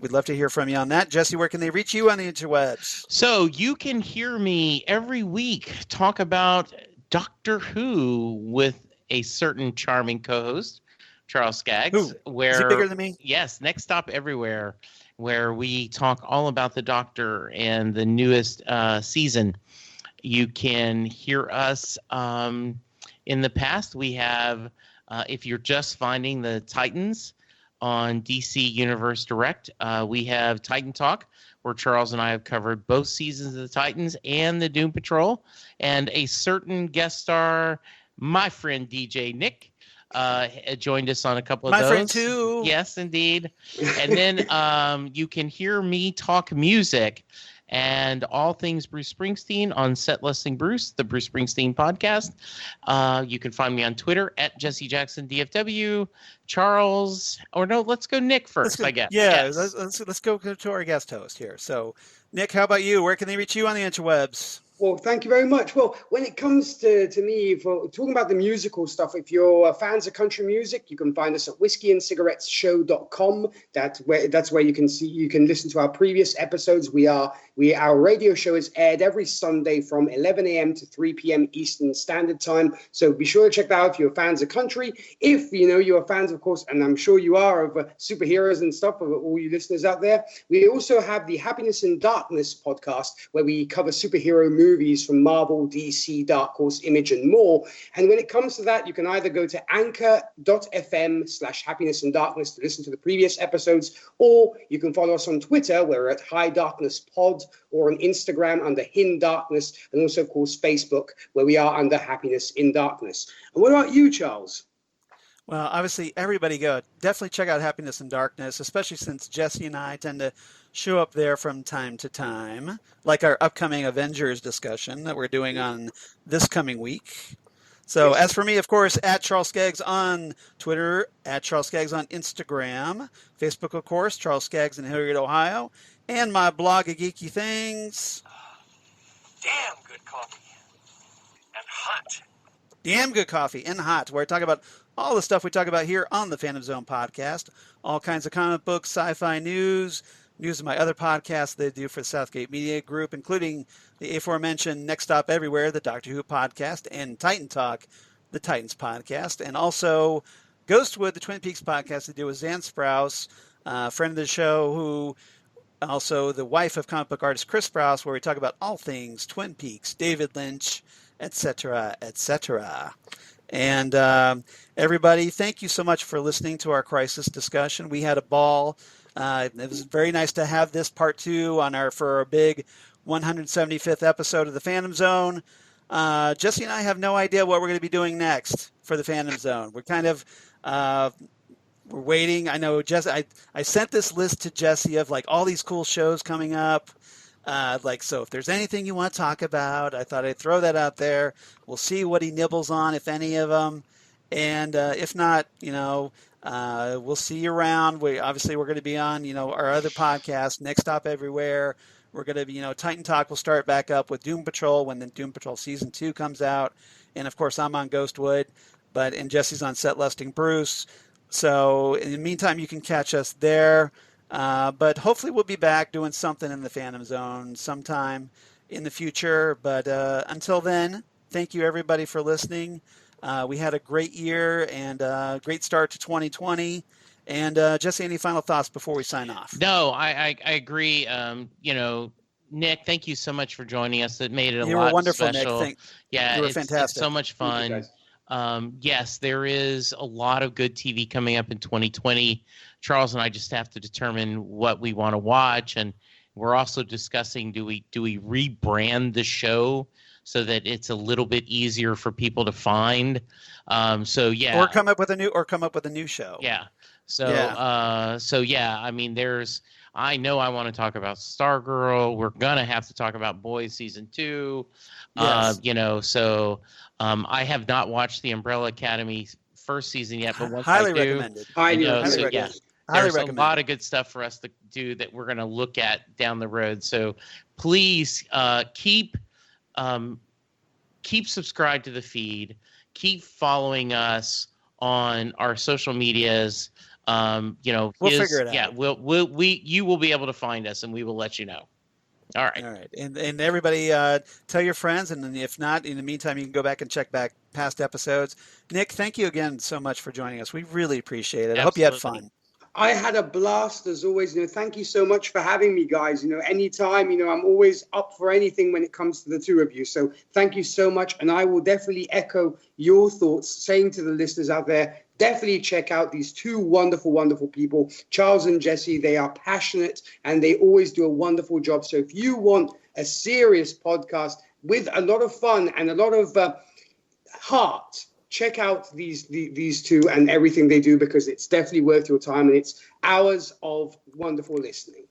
we'd love to hear from you on that. Jesse, where can they reach you on the interwebs?
So you can hear me every week talk about Doctor Who with a certain charming co-host, Charles Skaggs.
Who?
Where,
is he bigger than me?
Yes, Next Stop Everywhere, where we talk all about the Doctor and the newest season. You can hear us in the past. We have, if you're just finding the Titans on DC Universe Direct, we have Titan Talk, where Charles and I have covered both seasons of the Titans and the Doom Patrol, and a certain guest star, my friend DJ Nik, joined us on a couple of those.
My friend too.
Yes, indeed. And then you can hear me talk music and all things Bruce Springsteen on Set Listing Bruce, the Bruce Springsteen podcast. You can find me on Twitter at Jesse Jackson DFW. Charles, or no, let's go Nick first, I guess.
Yeah,
yes.
let's go to our guest host here. So, Nick, how about you? Where can they reach you on the interwebs?
Well, thank you very much. Well, when it comes to me, for talking about the musical stuff, if you're fans of country music, you can find us at whiskeyandcigarettesshow.com. That's where you can listen to our previous episodes. Our radio show is aired every Sunday from 11 a.m. to 3 p.m. Eastern Standard Time. So be sure to check that out if you're fans of country. If you're fans, of course, and I'm sure you are, of superheroes and stuff, of all you listeners out there. We also have the Happiness in Darkness podcast, where we cover superhero movies from Marvel, DC, Dark Horse, Image, and more. And when it comes to that, you can either go to anchor.fm/happiness and darkness to listen to the previous episodes, or you can follow us on Twitter, where we're at High Darkness Pod, or on Instagram under Hin Darkness, and also, of course, Facebook, where we are under Happiness in Darkness. And what about you, Charles?
Well, obviously, everybody definitely check out Happiness in Darkness, especially since Jesse and I tend to show up there from time to time, like our upcoming Avengers discussion that we're doing on this coming week. So as for me, of course, at Charles Skaggs on Twitter, at Charles Skaggs on Instagram, Facebook, of course, Charles Skaggs in Hilliard, Ohio, and my blog of geeky things.
Damn good coffee. And hot.
Damn good coffee and hot, where I talk about all the stuff we talk about here on the Phantom Zone podcast, all kinds of comic books, sci-fi news of my other podcasts they do for the Southgate Media Group, including the aforementioned Next Stop Everywhere, the Doctor Who podcast, and Titan Talk, the Titans podcast, and also Ghostwood, the Twin Peaks podcast they do with Zan Sprouse, friend of the show, who also the wife of comic book artist Chris Sprouse, where we talk about all things Twin Peaks, David Lynch, etc., etc. And everybody, thank you so much for listening to our crisis discussion. We had a ball. It was very nice to have this part 2 for our big 175th episode of the Phantom Zone. Jesse and I have no idea what we're going to be doing next for the Phantom Zone. We're kind of we're waiting. I know Jesse. I sent this list to Jesse of like all these cool shows coming up. So if there's anything you want to talk about, I thought I'd throw that out there. We'll see what he nibbles on, if any of them. And if not, we'll see you around. We're going to be on, our other podcast, Next Stop Everywhere. We're going to be, Titan Talk will start back up with Doom Patrol when the Doom Patrol Season 2 comes out. And, of course, I'm on Ghostwood, and Jesse's on Set Listing Bruce. So in the meantime, you can catch us there. But hopefully we'll be back doing something in the Phantom Zone sometime in the future. But until then, thank you everybody for listening. We had a great year and a great start to 2020. And Jesse, any final thoughts before we sign off?
No, I agree. Nick, thank you so much for joining us. It made it a lot special.
You were wonderful, Nick.
Yeah,
you were
fantastic. It's so much fun. Yes, there is a lot of good TV coming up in 2020. Charles and I just have to determine what we want to watch, and we're also discussing do we rebrand the show so that it's a little bit easier for people to find.
Or come up with a new show.
Yeah. I mean, I know I want to talk about Stargirl. We're gonna have to talk about Boys season 2.
Yes.
I have not watched the Umbrella Academy first season yet, but once
highly
I do,
recommended.
Highly there's
recommended.
a lot of good stuff for us to do that we're going to look at down the road. So please keep subscribed to the feed. Keep following us on our social medias.
We'll figure it out.
Yeah, you will be able to find us, and we will let you know. All right.
All right. And everybody, tell your friends. And then if not, in the meantime, you can go back and check back past episodes. Nick, thank you again so much for joining us. We really appreciate it. Absolutely. I hope you had fun.
I had a blast as always. Thank you so much for having me, guys. Anytime, I'm always up for anything when it comes to the two of you. So thank you so much. And I will definitely echo your thoughts, saying to the listeners out there, definitely check out these two wonderful, wonderful people, Charles and Jesse. They are passionate and they always do a wonderful job. So if you want a serious podcast with a lot of fun and a lot of heart, check out these two and everything they do, because it's definitely worth your time and it's hours of wonderful listening.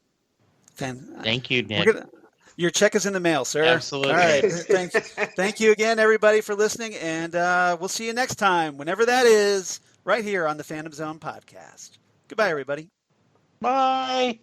Thank you, Nick.
Your check is in the mail, sir.
Absolutely.
All right. Thank you again, everybody, for listening, and we'll see you next time, whenever that is, right here on the Phantom Zone podcast. Goodbye, everybody.
Bye.